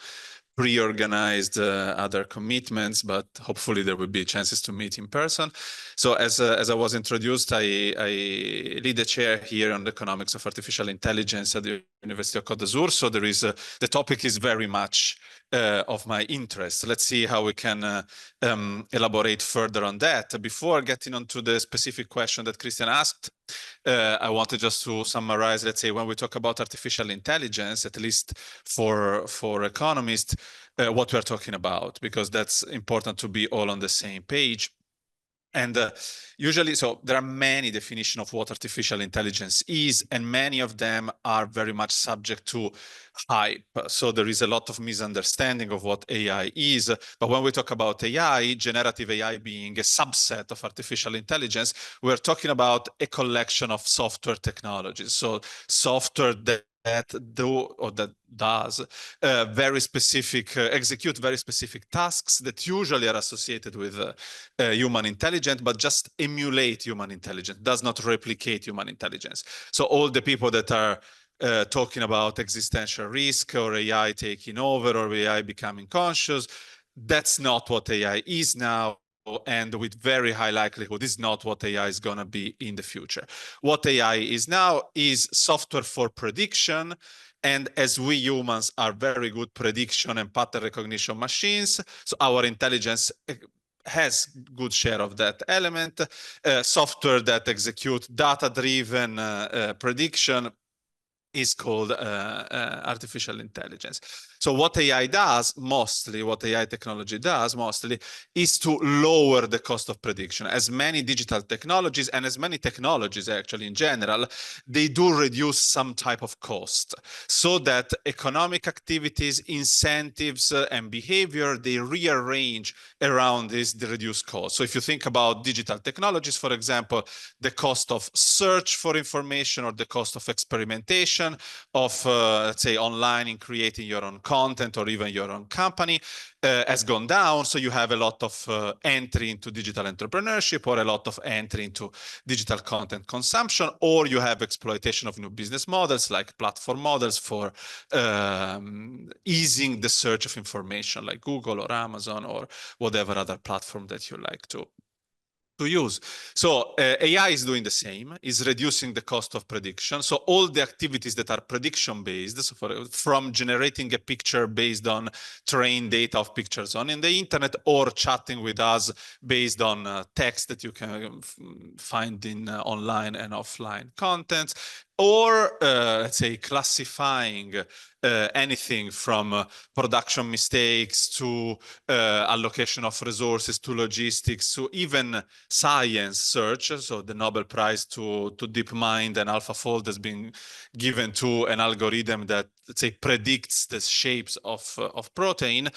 pre-organized other commitments, but hopefully there will be chances to meet in person. So as I was introduced, I lead the chair here on the economics of artificial intelligence at the University of Côte d'Azur. So there is the topic is very much of my interest. Let's see how we can elaborate further on that. Before getting onto the specific question that Christian asked, I wanted just to summarize, let's say, when we talk about artificial intelligence, at least for economists, what we're talking about, because that's important to be all on the same page. And usually, so there are many definitions of what artificial intelligence is, and many of them are very much subject to hype. So there is a lot of misunderstanding of what AI is. But when we talk about AI, generative AI being a subset of artificial intelligence, we're talking about a collection of software technologies. So software that does very specific, execute very specific tasks that usually are associated with human intelligence, but just emulate human intelligence, does not replicate human intelligence. So all the people that are talking about existential risk or AI taking over or AI becoming conscious, that's not what AI is now. And with very high likelihood, is not what AI is going to be in the future. What AI is now is software for prediction. And as we humans are very good prediction and pattern recognition machines, so our intelligence has good share of that element. Software that execute data-driven prediction is called artificial intelligence. So what AI does mostly, what AI technology does mostly, is to lower the cost of prediction. As many digital technologies and as many technologies actually in general, they do reduce some type of cost so that economic activities, incentives, and behavior, they rearrange around the reduced cost. So if you think about digital technologies, for example, the cost of search for information or the cost of experimentation of, let's say, online in creating your own content or even your own company has gone down. So you have a lot of entry into digital entrepreneurship or a lot of entry into digital content consumption, or you have exploitation of new business models like platform models for easing the search of information like Google or Amazon or whatever other platform that you like to use. So AI is doing the same, is reducing the cost of prediction. So all the activities that are prediction-based, so from generating a picture based on trained data of pictures on in the internet, or chatting with us based on text that you can find in online and offline content, or let's say classifying anything from production mistakes to allocation of resources to logistics to even science search. So the Nobel Prize to DeepMind and AlphaFold has been given to an algorithm that, let's say, predicts the shapes of protein.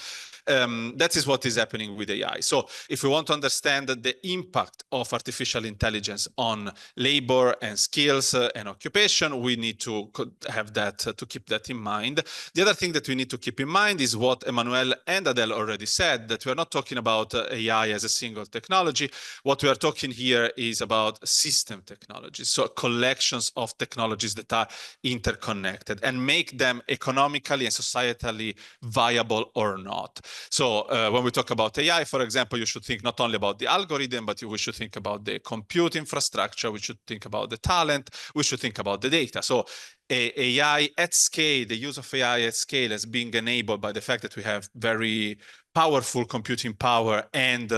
That is what is happening with AI. So if we want to understand the impact of artificial intelligence on labor and skills and occupation, we need to have that, to keep that in mind. The other thing that we need to keep in mind is what Emmanuel and Adele already said, that we're not talking about AI as a single technology. What we are talking here is about system technologies, so collections of technologies that are interconnected and make them economically and societally viable or not. So when we talk about AI, for example, you should think not only about the algorithm, but we should think about the compute infrastructure, we should think about the talent, we should think about the data. So AI at scale, the use of AI at scale is being enabled by the fact that we have very powerful computing power and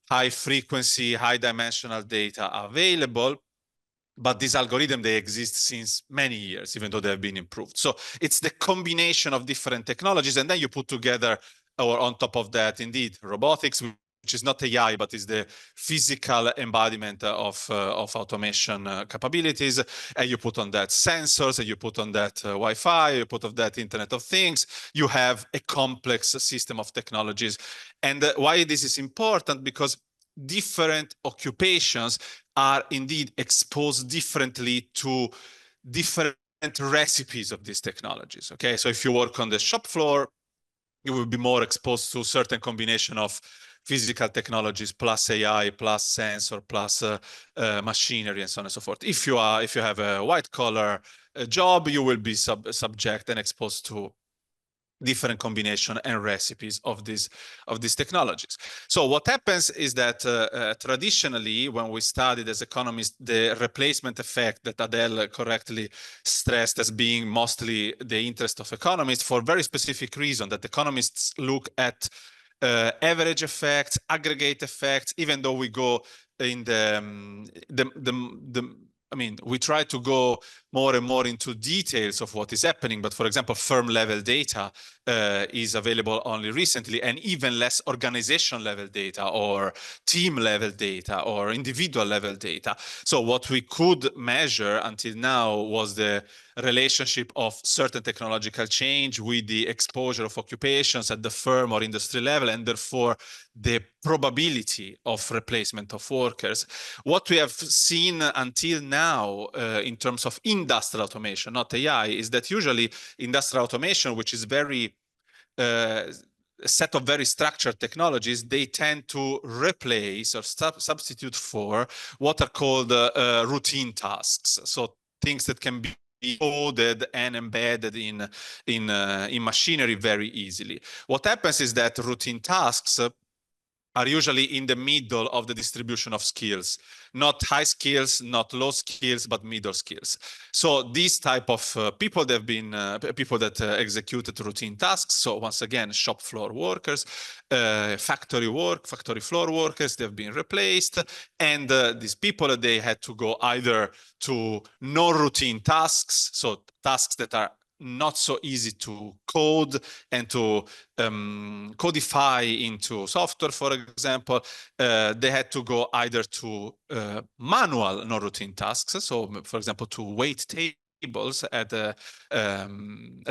high frequency, high dimensional data available. But these algorithms, they exist since many years, even though they have been improved. So it's the combination of different technologies, and then you put together, or on top of that, indeed, robotics, which is not AI, but is the physical embodiment of automation capabilities. And you put on that sensors, and you put on that Wi-Fi, you put on that Internet of Things. You have a complex system of technologies. And why this is important? Because different occupations are indeed exposed differently to different recipes of these technologies. Okay, so if you work on the shop floor, you will be more exposed to a certain combination of physical technologies plus AI plus sensor plus machinery and so on and so forth. If you have a white collar job, you will be subject and exposed to different combination and recipes of these technologies. So what happens is that traditionally, when we studied as economists the replacement effect that Adele correctly stressed as being mostly the interest of economists, for very specific reason, that economists look at average effects, aggregate effects, even though we go in I mean, we try to go more and more into details of what is happening, but for example, firm level data is available only recently, and even less organization level data or team level data or individual level data. So what we could measure until now was the relationship of certain technological change with the exposure of occupations at the firm or industry level, and therefore the probability of replacement of workers. What we have seen until now in terms of industrial automation, not AI, is that usually industrial automation, which is very a set of very structured technologies, they tend to replace or substitute for what are called routine tasks. So things that can be coded and embedded in machinery very easily. What happens is that routine tasks are usually in the middle of the distribution of skills, not high skills, not low skills, but middle skills. So these type of people, they've been people that executed routine tasks. So once again, shop floor workers, factory floor workers, they've been replaced. And these people, they had to go either to non-routine tasks, so tasks that are not so easy to code and to codify into software, for example. They had to go either to manual non-routine tasks, so for example, to wait tables at the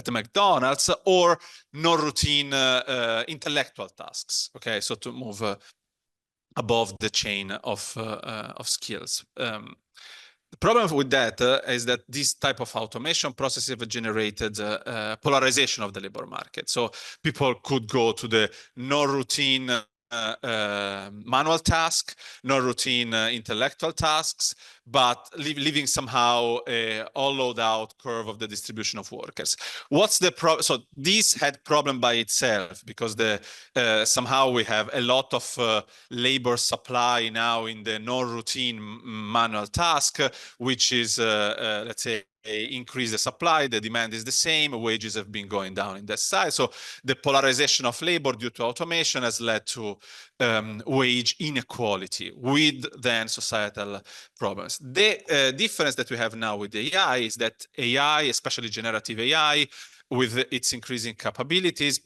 McDonald's, or non-routine intellectual tasks. Okay, so to move above the chain of skills. The problem with that is that this type of automation processes have generated polarization of the labor market. So people could go to the non-routine manual task, non-routine intellectual tasks, but leaving somehow a all-load out curve of the distribution of workers. What's the problem? So this had problem by itself, because somehow we have a lot of labor supply now in the non-routine manual task, which is, let's say, increase the supply, the demand is the same, wages have been going down in that side. So the polarization of labor due to automation has led to wage inequality with then societal problems. The difference that we have now with AI is that AI, especially generative AI, with its increasing capabilities,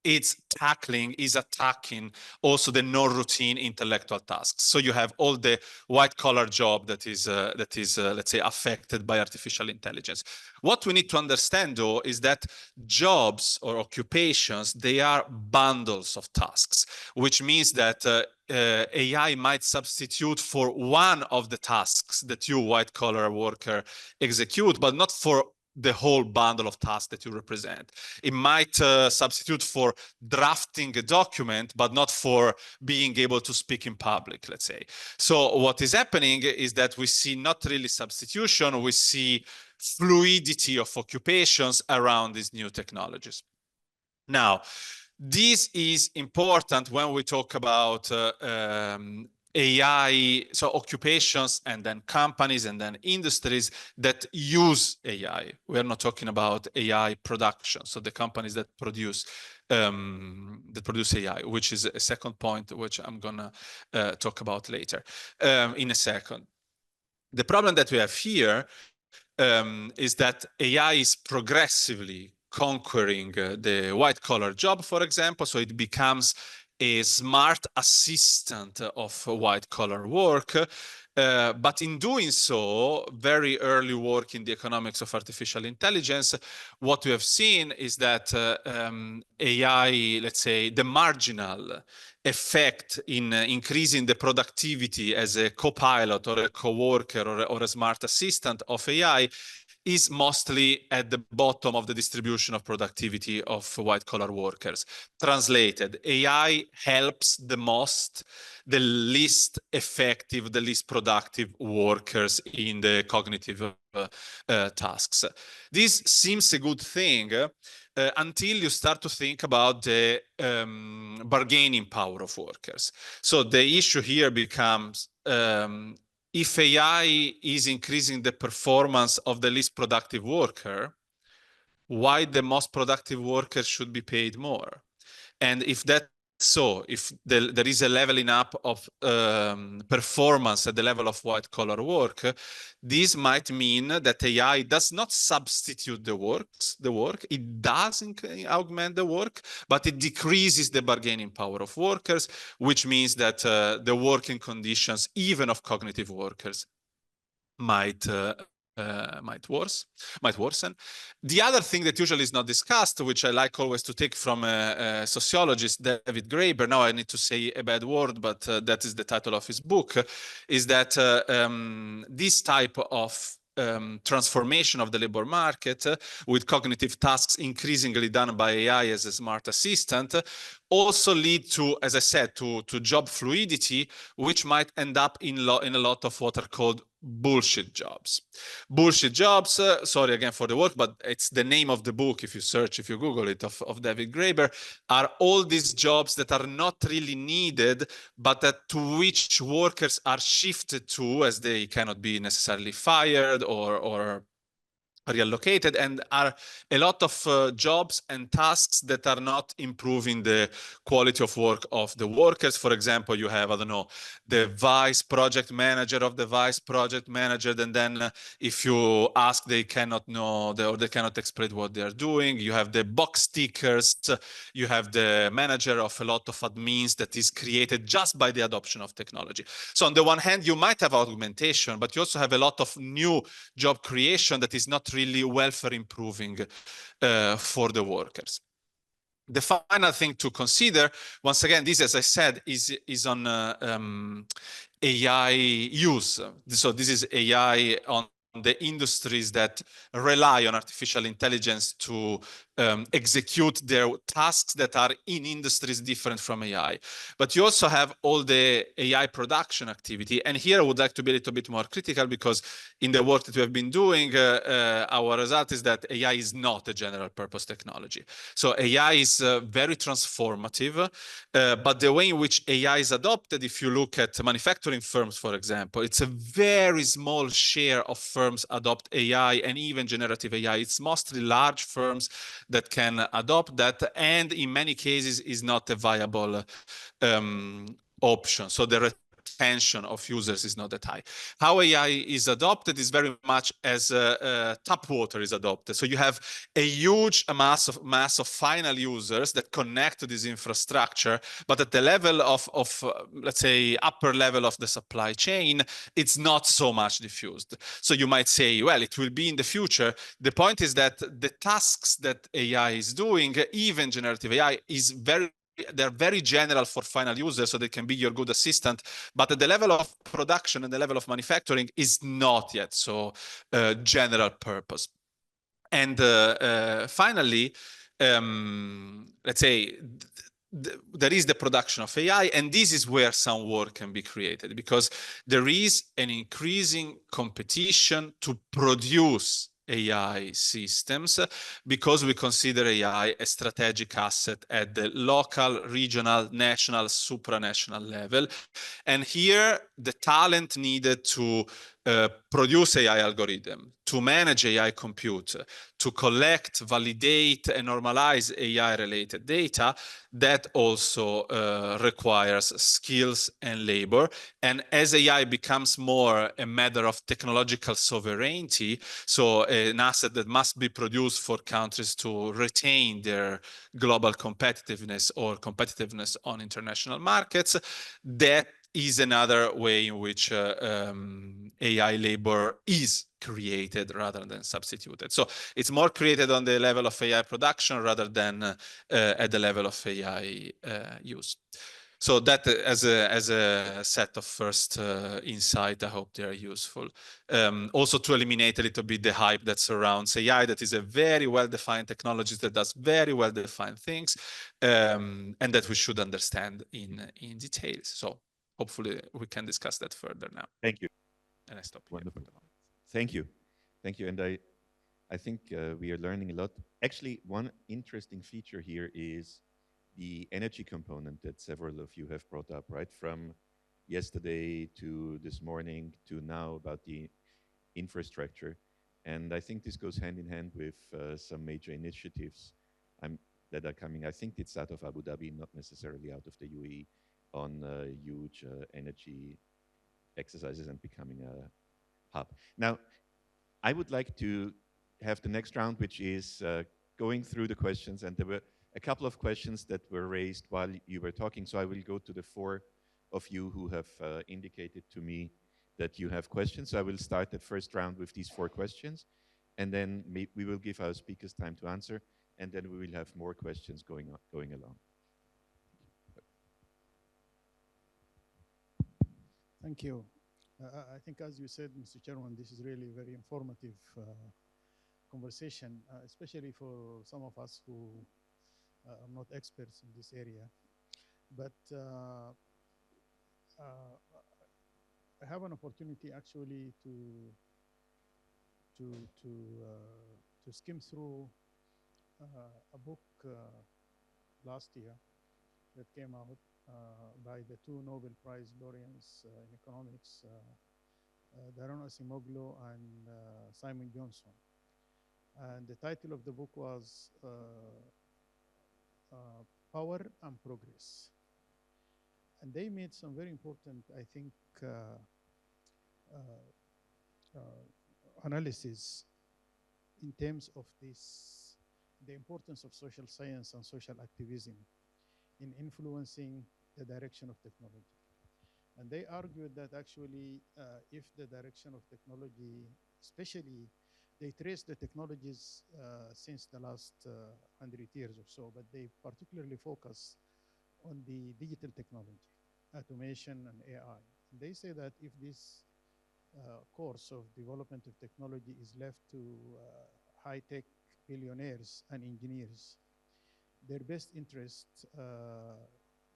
is attacking also the non-routine intellectual tasks. So you have all the white-collar job that is let's say, affected by artificial intelligence. What we need to understand, though, is that jobs or occupations, they are bundles of tasks, which means that AI might substitute for one of the tasks that you, white-collar worker, execute, but not for the whole bundle of tasks that you represent. It might substitute for drafting a document, but not for being able to speak in public, let's say. So what is happening is that we see not really substitution, we see fluidity of occupations around these new technologies. Now, this is important when we talk about AI, so occupations and then companies and then industries that use AI. We're not talking about AI production, so the companies that produce AI, which is a second point, which I'm gonna talk about later in a second. The problem that we have here is that AI is progressively conquering the white-collar job, for example, so it becomes a smart assistant of white-collar work. But in doing so, very early work in the economics of artificial intelligence, what we have seen is that AI, let's say, the marginal effect in increasing the productivity as a co-pilot or a co-worker or a smart assistant of AI is mostly at the bottom of the distribution of productivity of white-collar workers. Translated, AI helps the most the least effective, the least productive workers in the cognitive tasks. This seems a good thing until you start to think about the bargaining power of workers. So the issue here becomes, if AI is increasing the performance of the least productive worker, why the most productive worker should be paid more? And if that's so, if there is a leveling up of performance at the level of white-collar work, this might mean that AI does not substitute the work. It doesn't augment the work, but it decreases the bargaining power of workers, which means that the working conditions, even of cognitive workers, might worsen. The other thing that usually is not discussed, which I like always to take from a sociologist, David Graeber, now I need to say a bad word, but that is the title of his book, is that this type of transformation of the labor market with cognitive tasks increasingly done by AI as a smart assistant also lead to, as I said, to job fluidity, which might end up in a lot of what are called bullshit jobs. Bullshit jobs, sorry again for the word, but it's the name of the book, if you Google it, of David Graeber, are all these jobs that are not really needed, but that to which workers are shifted to, as they cannot be necessarily fired or reallocated, and are a lot of jobs and tasks that are not improving the quality of work of the workers. For example, you have, I don't know, the vice project manager of the vice project manager, and then if you ask, they cannot know, or they cannot explain what they are doing. You have the box tickers, you have the manager of a lot of admins that is created just by the adoption of technology. So on the one hand, you might have augmentation, but you also have a lot of new job creation that is not really welfare improving for the workers. The final thing to consider, once again, this, as I said, is on AI use. So this is AI on the industries that rely on artificial intelligence to execute their tasks that are in industries different from AI. But you also have all the AI production activity. And here I would like to be a little bit more critical, because in the work that we have been doing, our result is that AI is not a general purpose technology. So AI is very transformative, but the way in which AI is adopted, if you look at manufacturing firms, for example, it's a very small share of firms adopt AI and even generative AI. It's mostly large firms that can adopt that, and in many cases is not a viable option. So the retention of users is not that high. How AI is adopted is very much as tap water is adopted. So you have a huge mass of final users that connect to this infrastructure, but at the level of let's say, upper level of the supply chain, it's not so much diffused. So you might say, well, it will be in the future. The point is that the tasks that AI is doing, even generative AI, they're very general for final users, so they can be your good assistant. But at the level of production and the level of manufacturing is not yet so general purpose. And finally, let's say, there is the production of AI, and this is where some work can be created, because there is an increasing competition to produce AI systems, because we consider AI a strategic asset at the local, regional, national, supranational level. And here, the talent needed to produce AI algorithm, to manage AI compute, to collect, validate, and normalize AI-related data, that also requires skills and labor. And as AI becomes more a matter of technological sovereignty, so an asset that must be produced for countries to retain their global competitiveness or competitiveness on international markets, that is another way in which AI labor is created rather than substituted. So it's more created on the level of AI production rather than at the level of AI use. So that as a set of first insight, I hope they are useful. Also to eliminate a little bit the hype that surrounds AI, that is a very well-defined technology that does very well-defined things, and that we should understand in detail. So hopefully we can discuss that further now. Thank you. And I stop here. Wonderful. Thank you. Thank you. And I think we are learning a lot. Actually, one interesting feature here is the energy component that several of you have brought up, right? From yesterday to this morning to now, about the infrastructure. And I think this goes hand in hand with some major initiatives. I'm that are coming. I think it's out of Abu Dhabi, not necessarily out of the UAE, on huge energy exercises and becoming a hub. Now, I would like to have the next round, which is going through the questions, and there were a couple of questions that were raised while you were talking, so I will go to the four of you who have indicated to me that you have questions. So I will start the first round with these four questions, and then we will give our speakers time to answer, and then we will have more questions going along. Thank you. I think, as you said, Mr. Chairman, this is really a very informative conversation, especially for some of us who are not experts in this area. But I have an opportunity actually to skim through a book last year that came out by the two Nobel Prize laureates in economics, Daron Acemoglu and Simon Johnson. And the title of the book was Power and Progress. And they made some very important, I think, analysis in terms of this, the importance of social science and social activism in influencing the direction of technology. And they argued that actually, if the direction of technology, especially, they traced the technologies since the last 100 years or so, but they particularly focus on the digital technology, automation and AI. And they say that if this course of development of technology is left to high-tech billionaires and engineers, their best interest,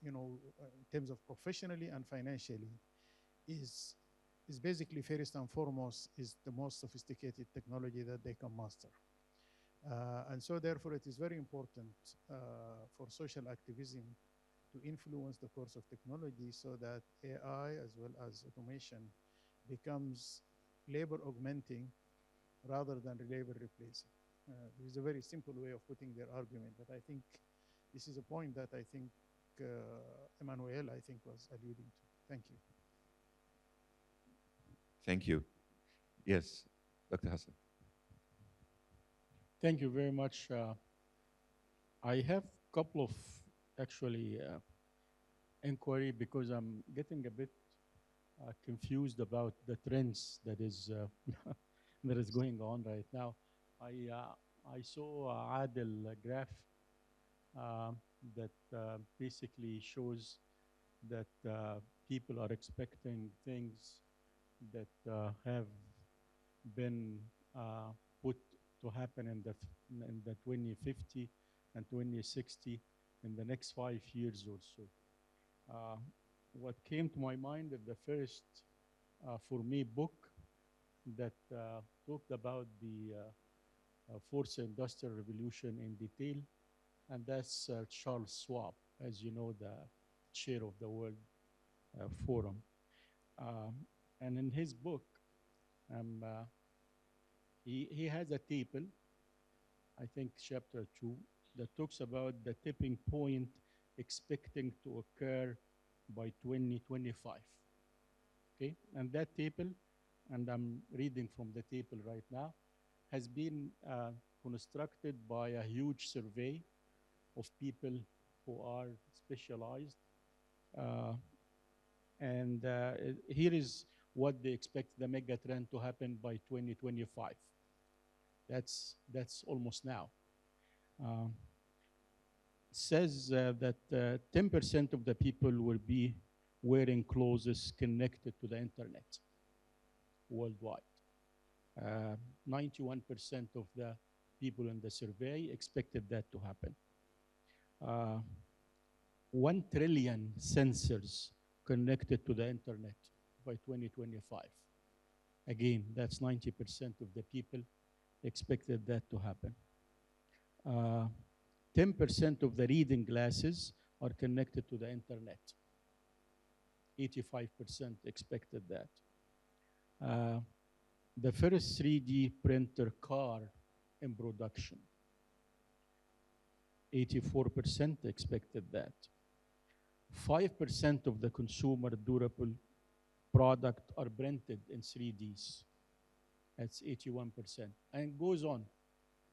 in terms of professionally and financially, is basically first and foremost is the most sophisticated technology that they can master. And so therefore it is very important for social activism to influence the course of technology so that AI as well as automation becomes labor augmenting rather than labor replacing. This is a very simple way of putting their argument, but I think this is a point that I think Emmanuel, I think, was alluding to. Thank you. Thank you. Yes, Dr. Hassan. Thank you very much. I have a couple of actually inquiry because I'm getting a bit confused about the trends that is that is going on right now. I saw Adel graph that basically shows that people are expecting things that have been put to happen in the 2050 and 2060 in the next 5 years or so. What came to my mind is the first, for me, book that talked about the fourth industrial revolution in detail, and that's Charles Schwab, as you know, the chair of the World Forum. And in his book, he has a table, I think chapter 2, that talks about the tipping point expecting to occur by 2025. Okay, and that table, and I'm reading from the table right now, has been constructed by a huge survey of people who are specialized. And here is what they expect the mega trend to happen by 2025. That's almost now. Says that 10% of the people will be wearing clothes connected to the internet worldwide. 91% of the people in the survey expected that to happen. 1 trillion sensors connected to the internet by 2025. Again, that's 90% of the people expected that to happen. 10% of the reading glasses are connected to the internet. 85% expected that. The first 3D printer car in production. 84% expected that. 5% of the consumer durable product are printed in 3Ds. That's 81%. And goes on.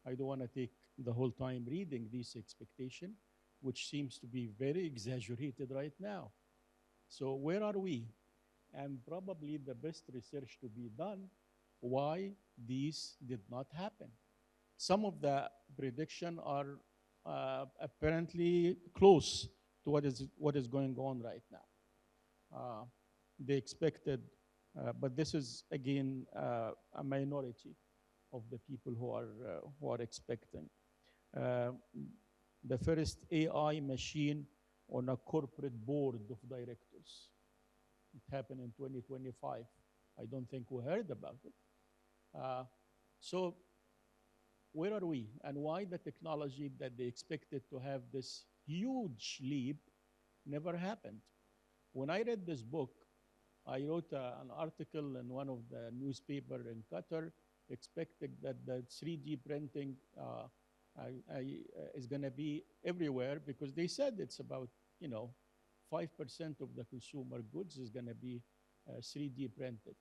I don't want to take the whole time reading this expectation, which seems to be very exaggerated right now. So where are we? And probably the best research to be done, why this did not happen. Some of the prediction are apparently close to what is going on right now. They expected, but this is again a minority of the people who are expecting. The first AI machine on a corporate board of directors. It happened in 2025. I don't think we heard about it. So where are we, and why the technology that they expected to have this huge leap never happened? When I read this book, I wrote an article in one of the newspaper in Qatar, expecting that the 3D printing is going to be everywhere, because they said it's about 5% of the consumer goods is going to be 3D printed.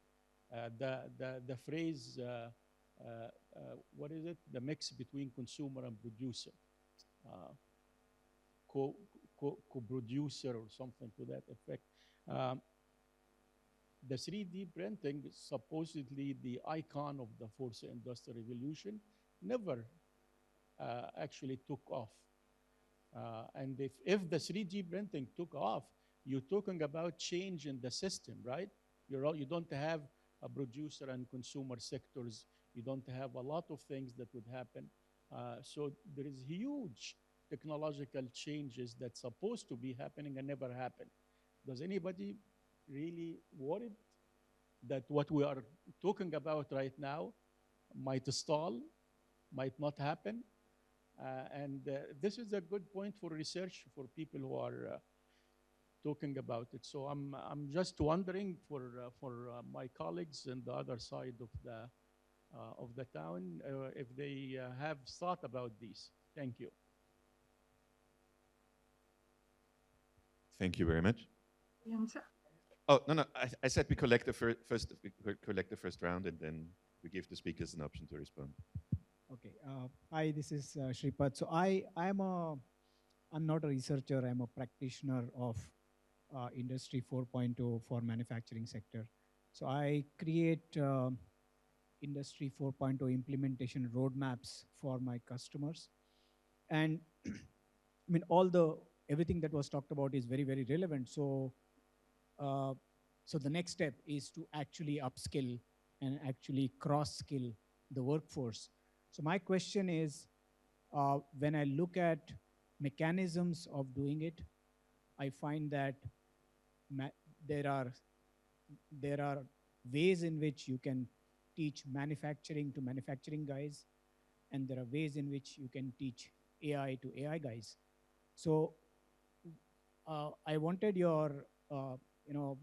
The phrase, what is it? The mix between consumer and producer, co-producer or something to that effect. The 3D printing, supposedly the icon of the fourth industrial revolution, never actually took off. And if the 3D printing took off, you're talking about change in the system, right? You don't have a producer and consumer sectors. You don't have a lot of things that would happen. So there is huge technological changes that's supposed to be happening and never happen. Does anybody really worried that what we are talking about right now might stall, might not happen? And this is a good point for research for people who are talking about it. So I'm just wondering for my colleagues on the other side of the town if they have thought about this. Thank you. Thank you very much. The answer? Oh, no. I said we collect the first round, and then we give the speakers an option to respond. Okay. Hi, this is Shripad. So I'm not a researcher. I'm a practitioner of Industry 4.0 for manufacturing sector. So I create Industry 4.0 implementation roadmaps for my customers. And I mean, everything that was talked about is very, very relevant. So the next step is to actually upskill and actually cross-skill the workforce. So my question is, when I look at mechanisms of doing it, I find that there are ways in which you can teach manufacturing to manufacturing guys, and there are ways in which you can teach AI to AI guys. So I wanted your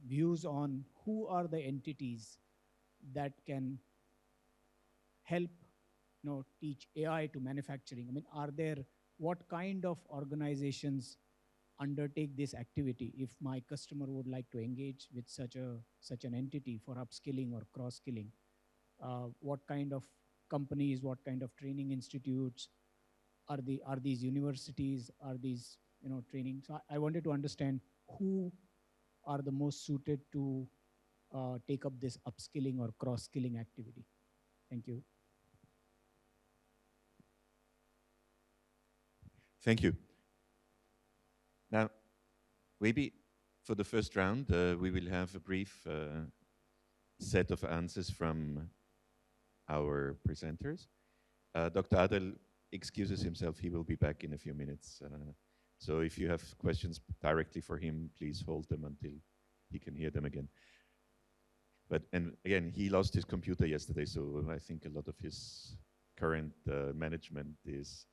views on who are the entities that can help teach AI to manufacturing. I mean, what kind of organizations undertake this activity if my customer would like to engage with such an entity for upskilling or cross-skilling? What kind of companies, what kind of training institutes, are these universities, are these training? So I wanted to understand who are the most suited to take up this upskilling or cross-skilling activity. Thank you. Thank you. Now, maybe for the first round, we will have a brief set of answers from our presenters. Dr. Adel excuses himself. He will be back in a few minutes. So if you have questions directly for him, please hold them until he can hear them again. And again, he lost his computer yesterday, so I think a lot of his current management is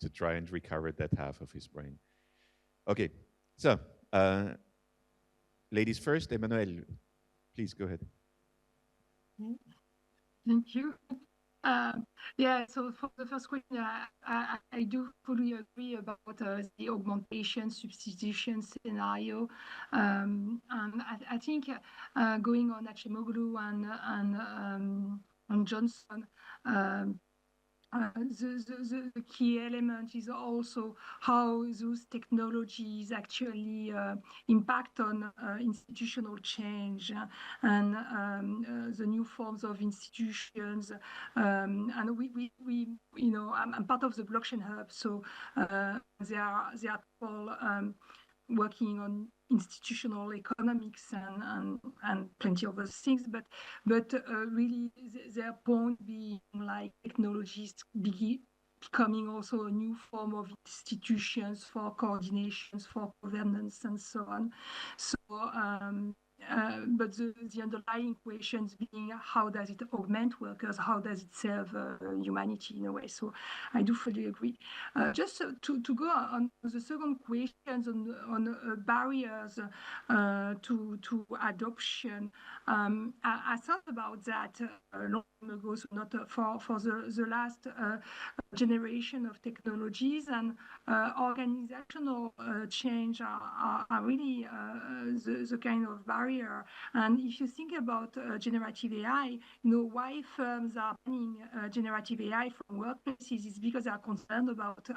to try and recover that half of his brain. Okay, so ladies first, Emmanuel, please go ahead. Thank you. Yeah, so for the first question, I do fully agree about the augmentation substitution scenario. And I think going on Acemoglu and Johnson, the key element is also how those technologies actually impact on institutional change and the new forms of institutions. And we you know, I'm part of the blockchain hub, so there are people working on institutional economics and plenty of other things, but really their point being like technologies becoming also a new form of institutions for coordinations, for governance, and so on. So, but the underlying questions being how does it augment workers, how does it serve humanity in a way? So I do fully agree. Just to go on the second questions on barriers to adoption, I thought about that long ago, so not for the last generation of technologies, and organizational change are really the kind of barrier. And if you think about generative AI, you know, why firms are banning generative AI from workplaces is because they are concerned about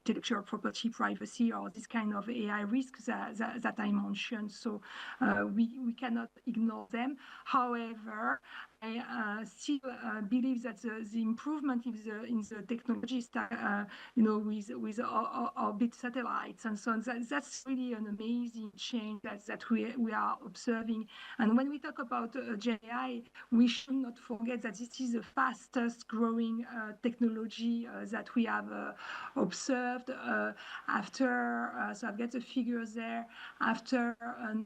intellectual property, privacy, or this kind of AI risks that I mentioned. So we cannot ignore them. However, I still believe that the improvement in the technology stack, you know, with orbit satellites and so on, that's really an amazing change that we are observing. And when we talk about Gen AI, we should not forget that this is the fastest growing technology that we have observed after, so I've got the figures there, after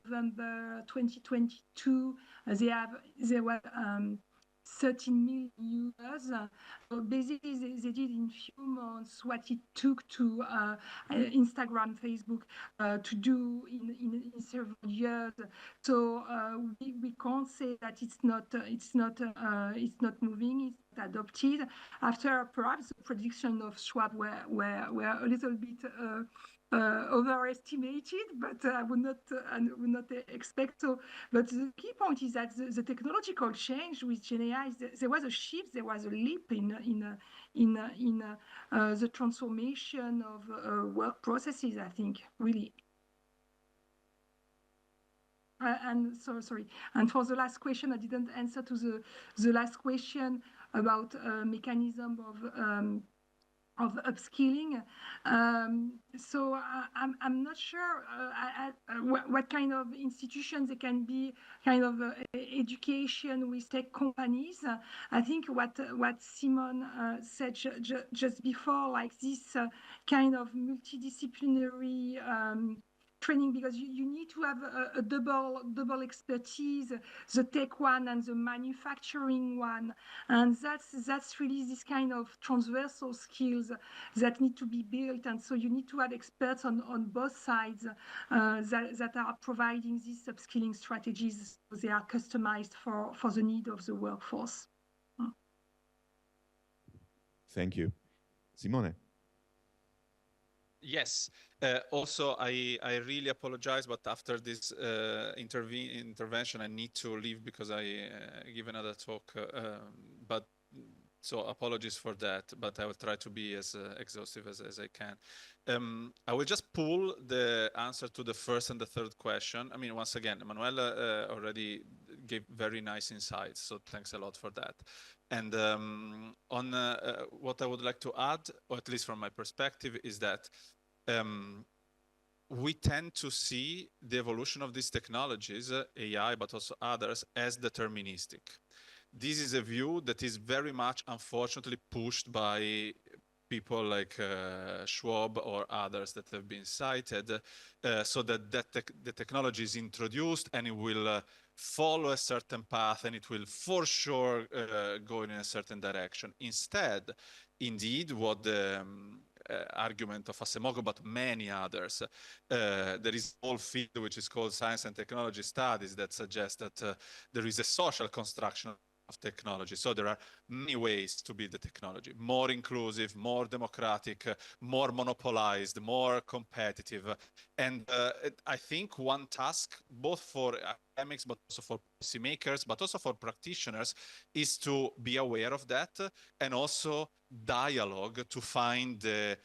November 2022, there were 13 million users. So basically, they did in few months what it took to Instagram, Facebook to do in several years. So we can't say that it's not moving, it's not adopted. After perhaps the prediction of Schwab were a little bit overestimated, but I would not expect so. But the key point is that the technological change with Gen AI, there was a shift, there was a leap in the transformation of work processes, I think, really. And so sorry. And for the last question, I didn't answer to the last question about mechanism of upskilling. So I'm not sure what kind of institutions they can be, kind of education with tech companies. I think what Simon said just before, like this kind of multidisciplinary training, because you need to have a double expertise, the tech one and the manufacturing one, and that's really this kind of transversal skills that need to be built. And so you need to have experts on both sides that are providing these upskilling strategies, so they are customized for the need of the workforce. Thank you. Simone. Yes. Also, I really apologize, but after this intervention, I need to leave because I give another talk. But so apologies for that, but I will try to be as exhaustive as I can. I will just pull the answer to the first and the third question. I mean, once again, Emanuele already gave very nice insights, so thanks a lot for that. And on what I would like to add, or at least from my perspective, is that we tend to see the evolution of these technologies, AI, but also others, as deterministic. This is a view that is very much, unfortunately, pushed by people like Schwab or others that have been cited, so that the technology is introduced and it will follow a certain path and it will for sure go in a certain direction. Instead, indeed, what the argument of Acemoglu, but many others, there is a whole field which is called science and technology studies that suggests that there is a social construction of of technology. So there are many ways to build the technology: more inclusive, more democratic, more monopolized, more competitive. And I think one task, both for academics, but also for policymakers, but also for practitioners, is to be aware of that and also dialogue to find the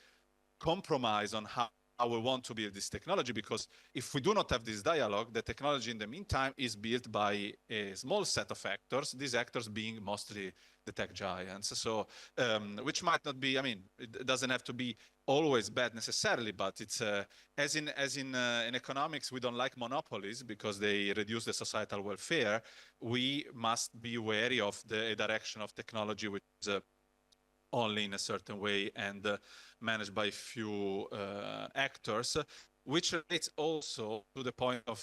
compromise on how we want to build this technology, because if we do not have this dialogue, the technology in the meantime is built by a small set of actors, these actors being mostly the tech giants. So, which might not be, I mean, it doesn't have to be always bad necessarily, but it's as in in economics, we don't like monopolies because they reduce the societal welfare. We must be wary of the direction of technology, which is only in a certain way and managed by few actors, which relates also to the point of,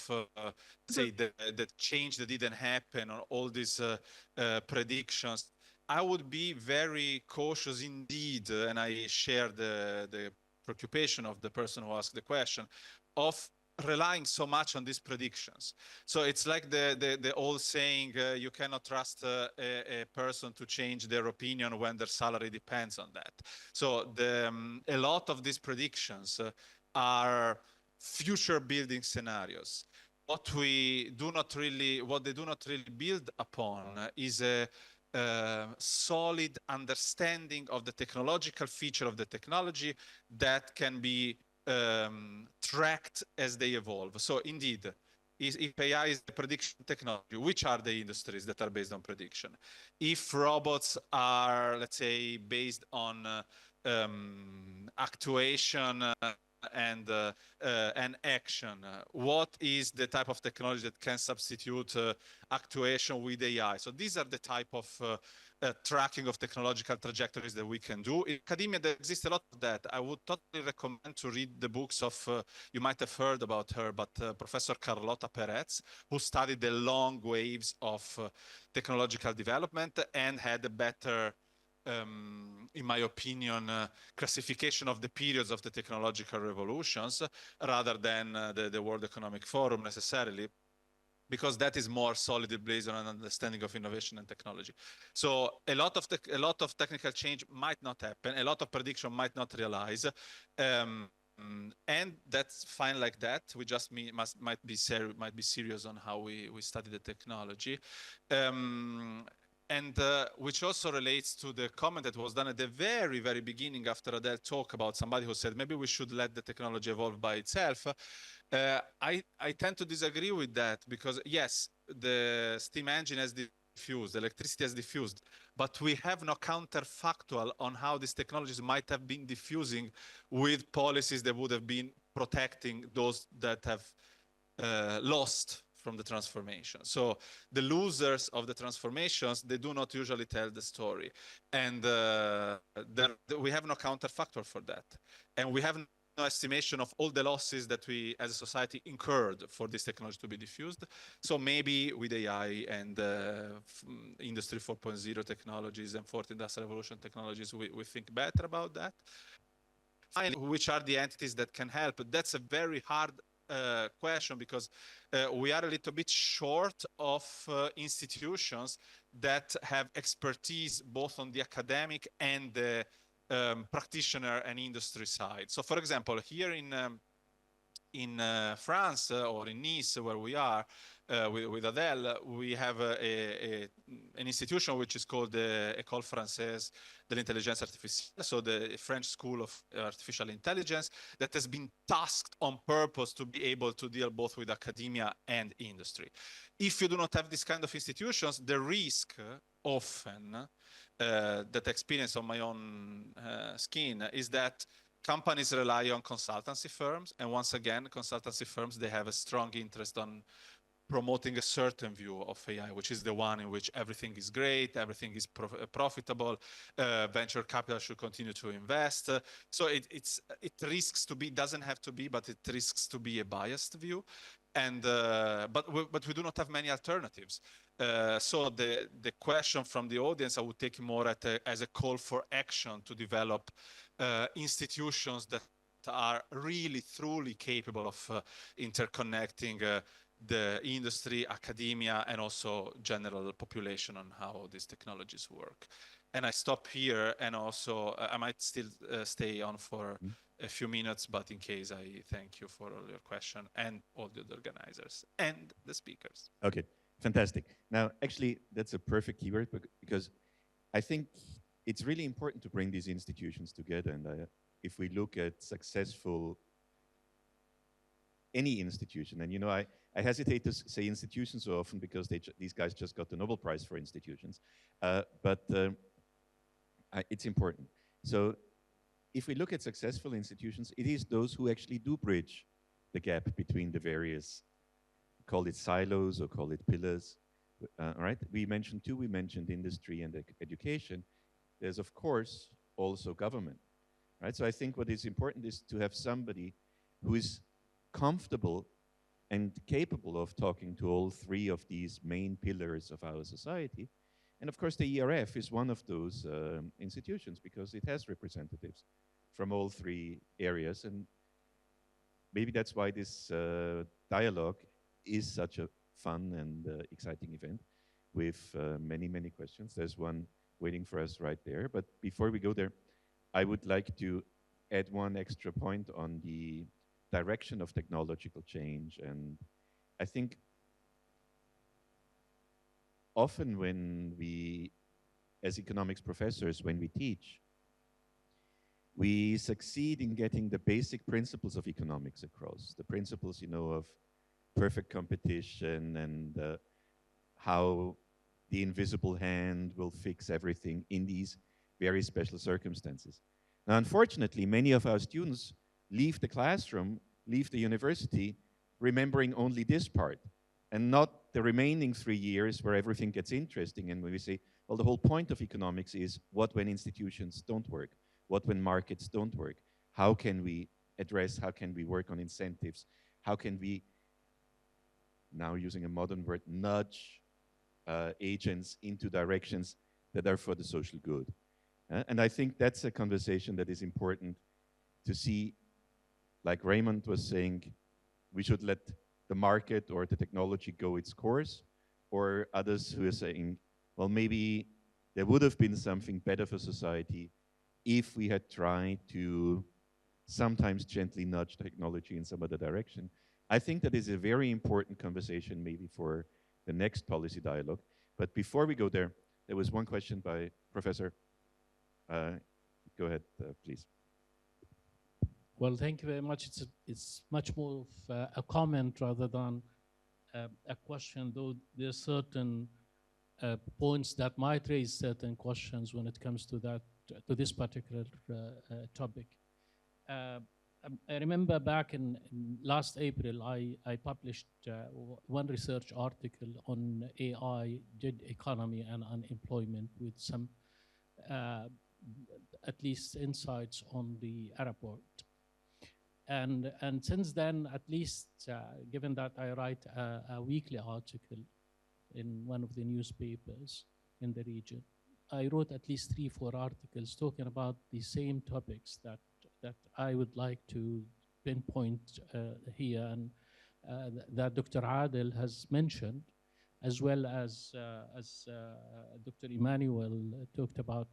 say, the change that didn't happen, or all these predictions. I would be very cautious indeed, and I share the preoccupation of the person who asked the question, of relying so much on these predictions. So it's like the old saying, you cannot trust a person to change their opinion when their salary depends on that. So a lot of these predictions are future building scenarios. What they do not really build upon is a solid understanding of the technological feature of the technology that can be tracked as they evolve. So indeed, if AI is the prediction technology, which are the industries that are based on prediction? If robots are, let's say, based on actuation and action, what is the type of technology that can substitute actuation with AI? So these are the type of tracking of technological trajectories that we can do. In academia, there exists a lot of that. I would totally recommend to read the books of, you might have heard about her, but Professor Carlota Perez, who studied the long waves of technological development and had a better, in my opinion, classification of the periods of the technological revolutions rather than the World Economic Forum necessarily, because that is more solidly based on an understanding of innovation and technology. So a lot of technical change might not happen, a lot of prediction might not realize, and that's fine like that. We just might be serious on how we study the technology. And which also relates to the comment that was done at the very, very beginning after Adele talk about somebody who said, maybe we should let the technology evolve by itself. I tend to disagree with that, because yes, the steam engine has diffused, electricity has diffused, but we have no counterfactual on how these technologies might have been diffusing with policies that would have been protecting those that have lost from the transformation. So the losers of the transformations, they do not usually tell the story. And we have no counterfactor for that. And we have no estimation of all the losses that we as a society incurred for this technology to be diffused. So maybe with AI and Industry 4.0 technologies and fourth industrial revolution technologies, we think better about that. Finally, which are the entities that can help? That's a very hard question, because we are a little bit short of institutions that have expertise both on the academic and the practitioner and industry side. So, for example, here in France or in Nice, where we are with Adele, we have an institution which is called the École Française de l'Intelligence Artificielle, so the French School of Artificial Intelligence, that has been tasked on purpose to be able to deal both with academia and industry. If you do not have this kind of institutions, the risk often that I experience on my own skin is that companies rely on consultancy firms. And once again, consultancy firms, they have a strong interest on promoting a certain view of AI, which is the one in which everything is great, everything is profitable, venture capital should continue to invest. So it risks to be, doesn't have to be, but it risks to be a biased view. And but we do not have many alternatives. So the question from the audience, I would take more as a call for action to develop institutions that are really truly capable of interconnecting the industry, academia, and also general population on how these technologies work. And I stop here, and also I might still stay on for a few minutes, but in case, I thank you for all your question and all the organizers and the speakers. Okay, fantastic. Now, actually, that's a perfect keyword because I think it's really important to bring these institutions together. And if we look at successful any institution, and I hesitate to say institutions so often because these guys just got the Nobel Prize for institutions, but it's important. So if we look at successful institutions, it is those who actually do bridge the gap between the various, call it silos or call it pillars. Right? We mentioned two. We mentioned industry and education. There's of course also government. Right? So I think what is important is to have somebody who is comfortable and capable of talking to all three of these main pillars of our society. And of course, the ERF is one of those institutions because it has representatives from all three areas. And maybe that's why this dialogue is such a fun and exciting event with many, many questions. There's one waiting for us right there. But before we go there, I would like to add one extra point on the direction of technological change. And I think often when we, as economics professors, when we teach, we succeed in getting the basic principles of economics across. The principles, of perfect competition and how the invisible hand will fix everything in these very special circumstances. Now, unfortunately, many of our students leave the classroom, leave the university, remembering only this part and not the remaining 3 years where everything gets interesting. And when we say, well, the whole point of economics is what when institutions don't work, what when markets don't work, how can we address, how can we work on incentives, how can we, now using a modern word, nudge agents into directions that are for the social good. And I think that's a conversation that is important to see. Like Raymond was saying, we should let the market or the technology go its course, or others who are saying, well, maybe there would have been something better for society if we had tried to sometimes gently nudge technology in some other direction. I think that is a very important conversation maybe for the next policy dialogue. But before we go there was one question by Professor. Go ahead, please. Well, thank you very much. It's much more of a comment rather than a question, though there are certain points that might raise certain questions when it comes to this particular topic. I remember back in last April, I published one research article on AI, gig economy, and unemployment with some at least insights on the Arab world. And since then, at least given that I write a weekly article in one of the newspapers in the region, I wrote at least 3-4 articles talking about the same topics that I would like to pinpoint here, and that Dr. Adel has mentioned, as well as Dr. Emmanuel talked about.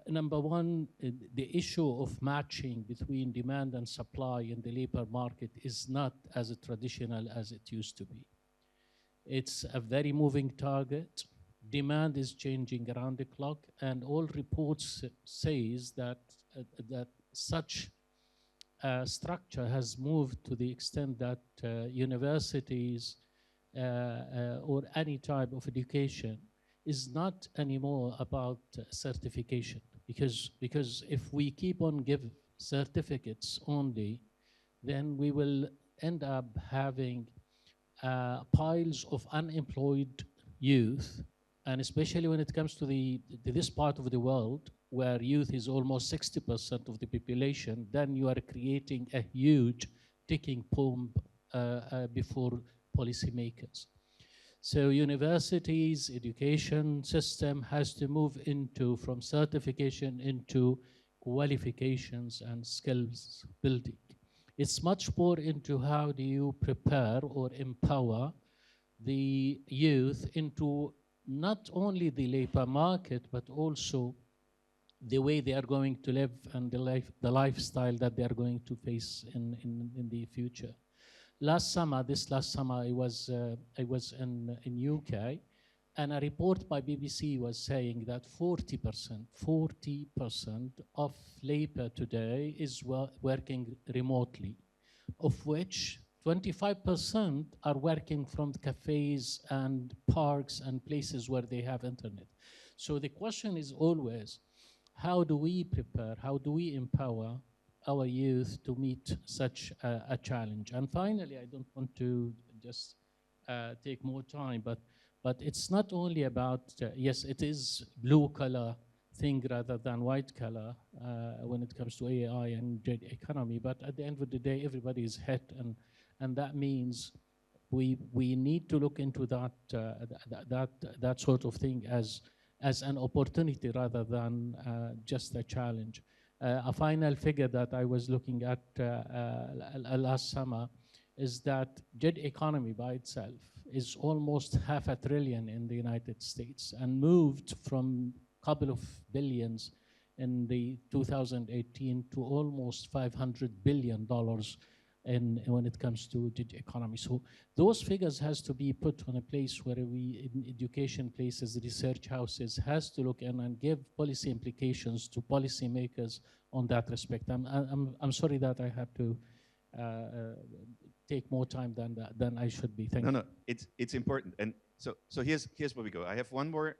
Number one, the issue of matching between demand and supply in the labor market is not as traditional as it used to be. It's a very moving target. Demand is changing around the clock, and all reports says that such structure has moved to the extent that universities or any type of education is not anymore about certification, because if we keep on giving certificates only, then we will end up having piles of unemployed youth, and especially when it comes to this part of the world where youth is almost 60% of the population, then you are creating a huge ticking bomb before policymakers. So universities, education system has to move from certification into qualifications and skills building. It's much more into how do you prepare or empower the youth into not only the labor market, but also the way they are going to live and the lifestyle that they are going to face in the future. This last summer, I was in UK, and a report by BBC was saying that 40% of labor today is working remotely, of which 25% are working from cafes and parks and places where they have internet. So the question is always, how do we prepare, how do we empower our youth to meet such a challenge? And finally, I don't want to just take more time, but it's not only about, yes, it is blue collar thing rather than white collar when it comes to AI and economy, but at the end of the day, everybody is hit, and that means we need to look into that sort of thing as an opportunity rather than just a challenge. A final figure that I was looking at last summer is that gig economy by itself is almost $500 billion in the United States and moved from a couple of billions in the 2018 to almost $500 billion when it comes to gig economy. So those figures has to be put on a place where we, in education places, research houses, has to look in and give policy implications to policymakers on that respect. I'm sorry that I have to take more time than I should be. Thank you. No, it's important. And so here's where we go. I have one more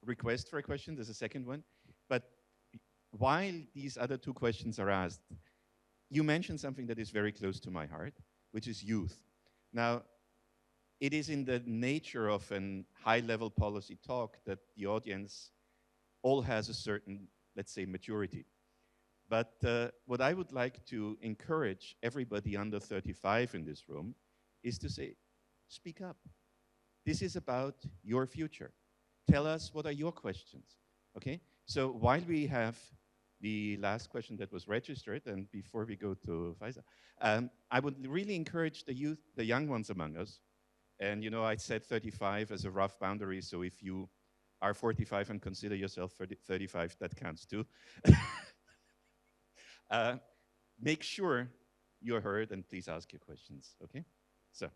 request for a question. There's a second one. But while these other two questions are asked, you mentioned something that is very close to my heart, which is youth. Now, it is in the nature of an high-level policy talk that the audience all has a certain, let's say, maturity. But what I would like to encourage everybody under 35 in this room is to say, speak up. This is about your future. Tell us, what are your questions, okay? So while we have the last question that was registered, and before we go to Faisal, I would really encourage the youth, the young ones among us, and you know, I said 35 as a rough boundary, so if you are 45 and consider yourself 35, that counts too. Make sure you're heard and please ask your questions, okay? So.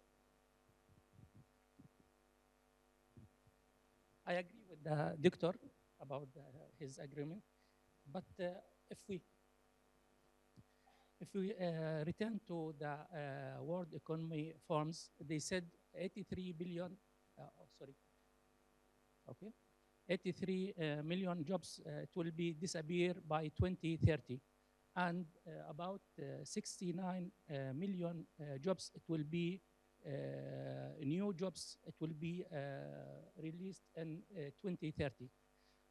I agree with the doctor about his agreement, but if we return to the World Economy Forums, they said 83 billion, 83 million jobs it will be disappear by 2030, and about 69 million jobs it will be new jobs it will be released in 2030.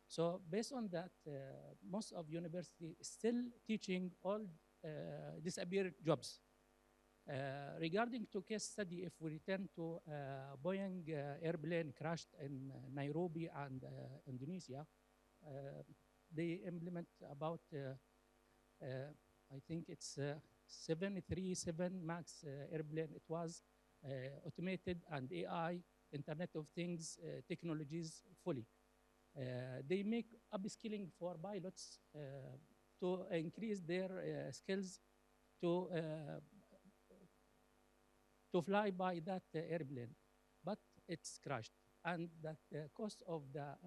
So based on that, most of university is still teaching all disappeared jobs. Regarding to case study, if we return to Boeing airplane crashed in Nairobi and Indonesia, they implement about, I think it's 737 MAX airplane. It was automated and AI, Internet of Things technologies fully. They make upskilling for pilots to increase their skills to fly by that airplane, but it's crashed, and that cost of the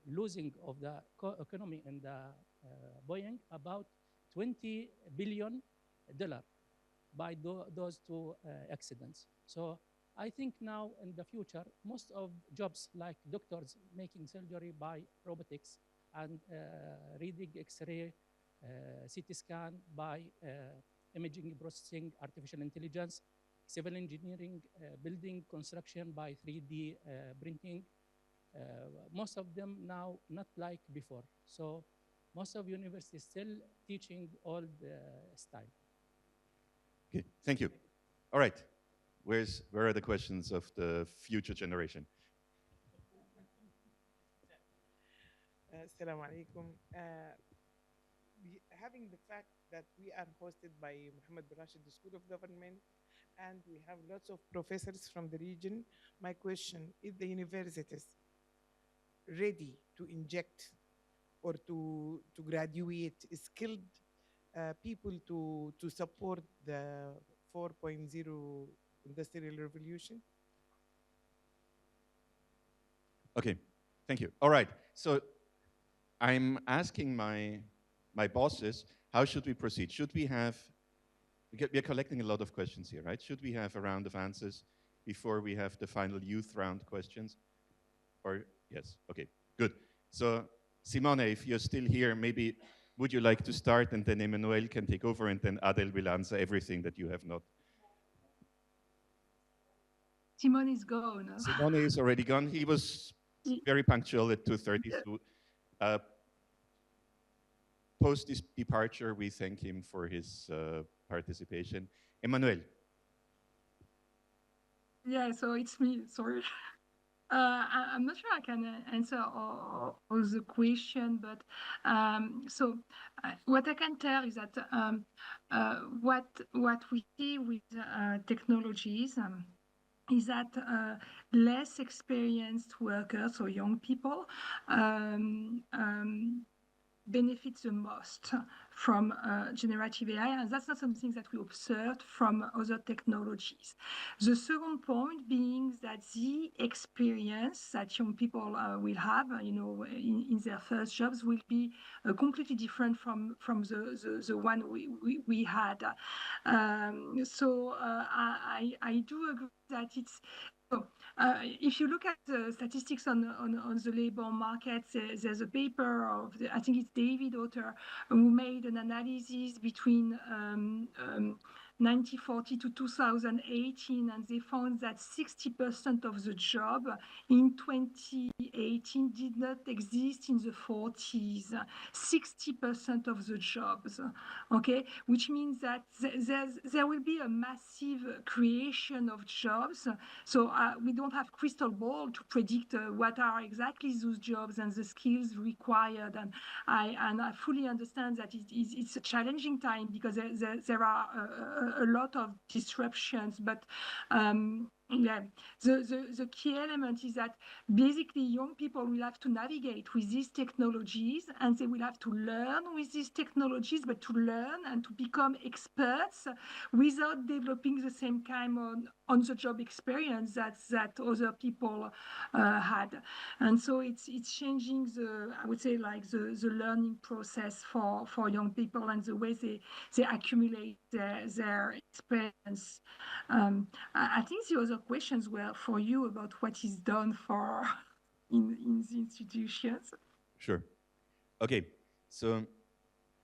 losing of the economy in the Boeing about $20 billion by those two accidents. So I think now in the future, most of jobs like doctors making surgery by robotics and reading X-ray, CT scan by imaging processing, artificial intelligence, civil engineering, building construction by 3D printing. Most of them now not like before. So most of universities still teaching old style. Okay, thank you. All right, where are the questions of the future generation? Assalamu alaikum. having the fact that we are hosted by Muhammad bin Rashid, the School of Government, and we have lots of professors from the region, my question is the universities ready to inject or to graduate skilled people to support the 4.0 industrial revolution? Okay, thank you. All right, so I'm asking my bosses, how should we proceed? Should we have, we are collecting a lot of questions here, right? Should we have a round of answers before we have the final youth round questions? Or, yes, okay, good. So Simone, if you're still here, maybe would you like to start, and then Emmanuel can take over, and then Adel will answer everything that you have not. Simone is gone. Simone is already gone. He was very punctual at 2:30. Yeah. So post his departure, we thank him for his participation. Emmanuel. Yeah, so it's me. Sorry. I'm not sure I can answer all the question, but what I can tell is that what we see with technologies is that less experienced workers or young people benefit the most from generative AI, and that's not something that we observed from other technologies. The second point being that the experience that young people will have, in their first jobs will be completely different from the one we had. I do agree that it's. If you look at the statistics on the labor market, there's a paper of, I think it's David Autor, who made an analysis between 1940 to 2018, and they found that 60% of the job in 2018 did not exist in the 40s. 60% of the jobs, okay? Which means that there will be a massive creation of jobs. So we don't have crystal ball to predict what are exactly those jobs and the skills required. And I fully understand that it's a challenging time because there are a lot of disruptions. But yeah, the key element is that basically young people will have to navigate with these technologies, and they will have to learn with these technologies, but to learn and to become experts without developing the same kind of on-the-job experience that other people had. And so it's changing I would say, like the learning process for young people and the way they accumulate their experience. I think the other questions were for you about what is done for in the institutions. Sure. Okay, so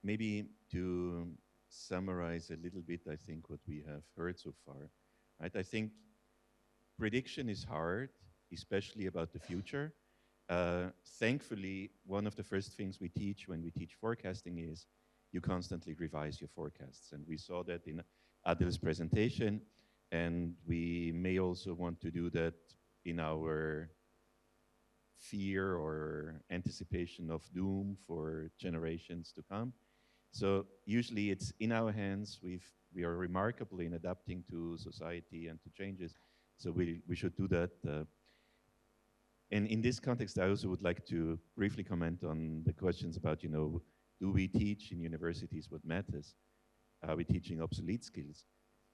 maybe to summarize a little bit, I think what we have heard so far, right? I think prediction is hard, especially about the future. Thankfully, one of the first things we teach when we teach forecasting is you constantly revise your forecasts. And we saw that in Adil's presentation, and we may also want to do that in our fear or anticipation of doom for generations to come. So usually it's in our hands. We are remarkable in adapting to society and to changes. So we should do that. And in this context, I also would like to briefly comment on the questions about, do we teach in universities what matters? Are we teaching obsolete skills?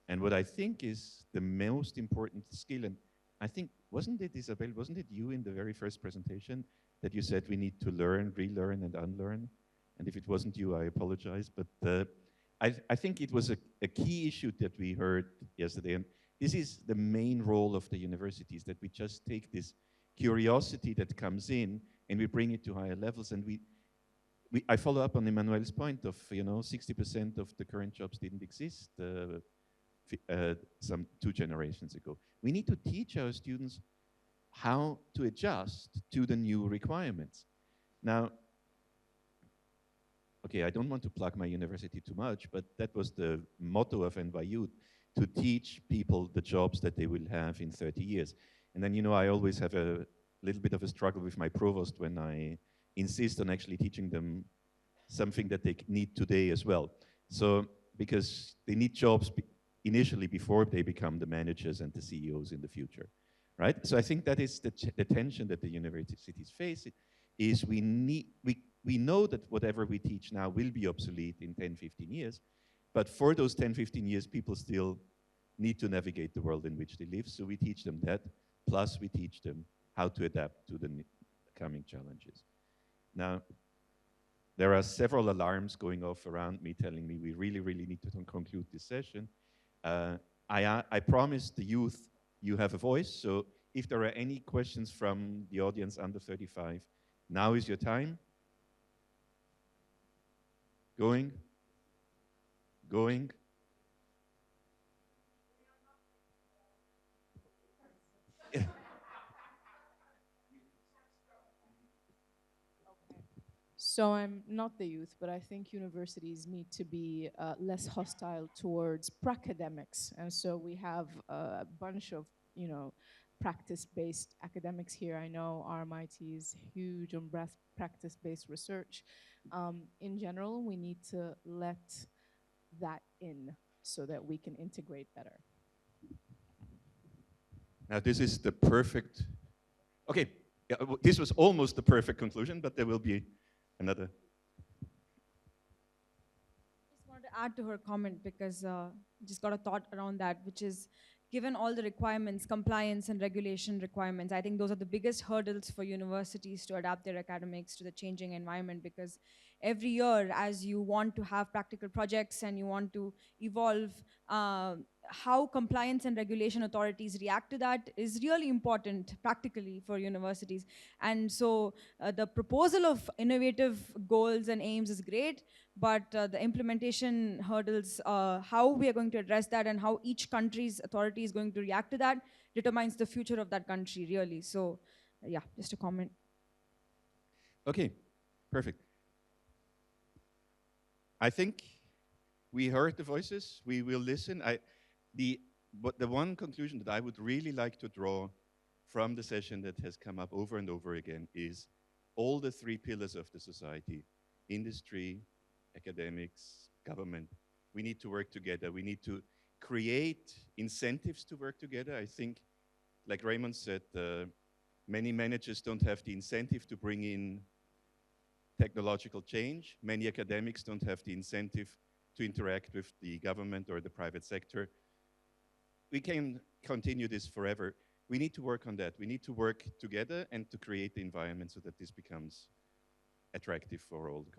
And what I think is the most important skill, and I think, wasn't it, Isabel, wasn't it you in the very first presentation that you said we need to learn, relearn, and unlearn? And if it wasn't you, I apologize. But I think it was a key issue that we heard yesterday. And this is the main role of the universities, that we just take this curiosity that comes in and we bring it to higher levels. And I follow up on Emmanuel's point of, 60% of the current jobs didn't exist some 2 generations ago. We need to teach our students how to adjust to the new requirements. Now, okay, I don't want to plug my university too much, but that was the motto of NYU, to teach people the jobs that they will have in 30 years. And then, I always have a little bit of a struggle with my provost when I insist on actually teaching them something that they need today as well. So, because they need jobs initially before they become the managers and the CEOs in the future, right? So I think that is the tension that the universities face, is we know that whatever we teach now will be obsolete in 10, 15 years, but for those 10, 15 years, people still need to navigate the world in which they live. So we teach them that, plus we teach them how to adapt to the coming challenges. Now, there are several alarms going off around me telling me we really, really need to conclude this session. I promised the youth you have a voice, so if there are any questions from the audience under 35, now is your time. Going. So I'm not the youth, but I think universities need to be less hostile towards pracademics. And so we have a bunch of, practice-based academics here. I know RMIT is huge on practice-based research. In general, we need to let that in so that we can integrate better. Now, this is the perfect, okay, yeah, this was almost the perfect conclusion, but there will be another. I just wanted to add to her comment because just got a thought around that, which is given all the requirements, compliance and regulation requirements, I think those are the biggest hurdles for universities to adapt their academics to the changing environment, because every year as you want to have practical projects and you want to evolve, how compliance and regulation authorities react to that is really important practically for universities. And so the proposal of innovative goals and aims is great, but the implementation hurdles, how we are going to address that and how each country's authority is going to react to that determines the future of that country, really. So yeah, just a comment. Okay, perfect. I think we heard the voices, we will listen. But the one conclusion that I would really like to draw from the session that has come up over and over again is all the three pillars of the society, industry, academics, government, we need to work together. We need to create incentives to work together. I think, like Raymond said, many managers don't have the incentive to bring in technological change. Many academics don't have the incentive to interact with the government or the private sector. We can continue this forever. We need to work on that. We need to work together and to create the environment so that this becomes attractive for all the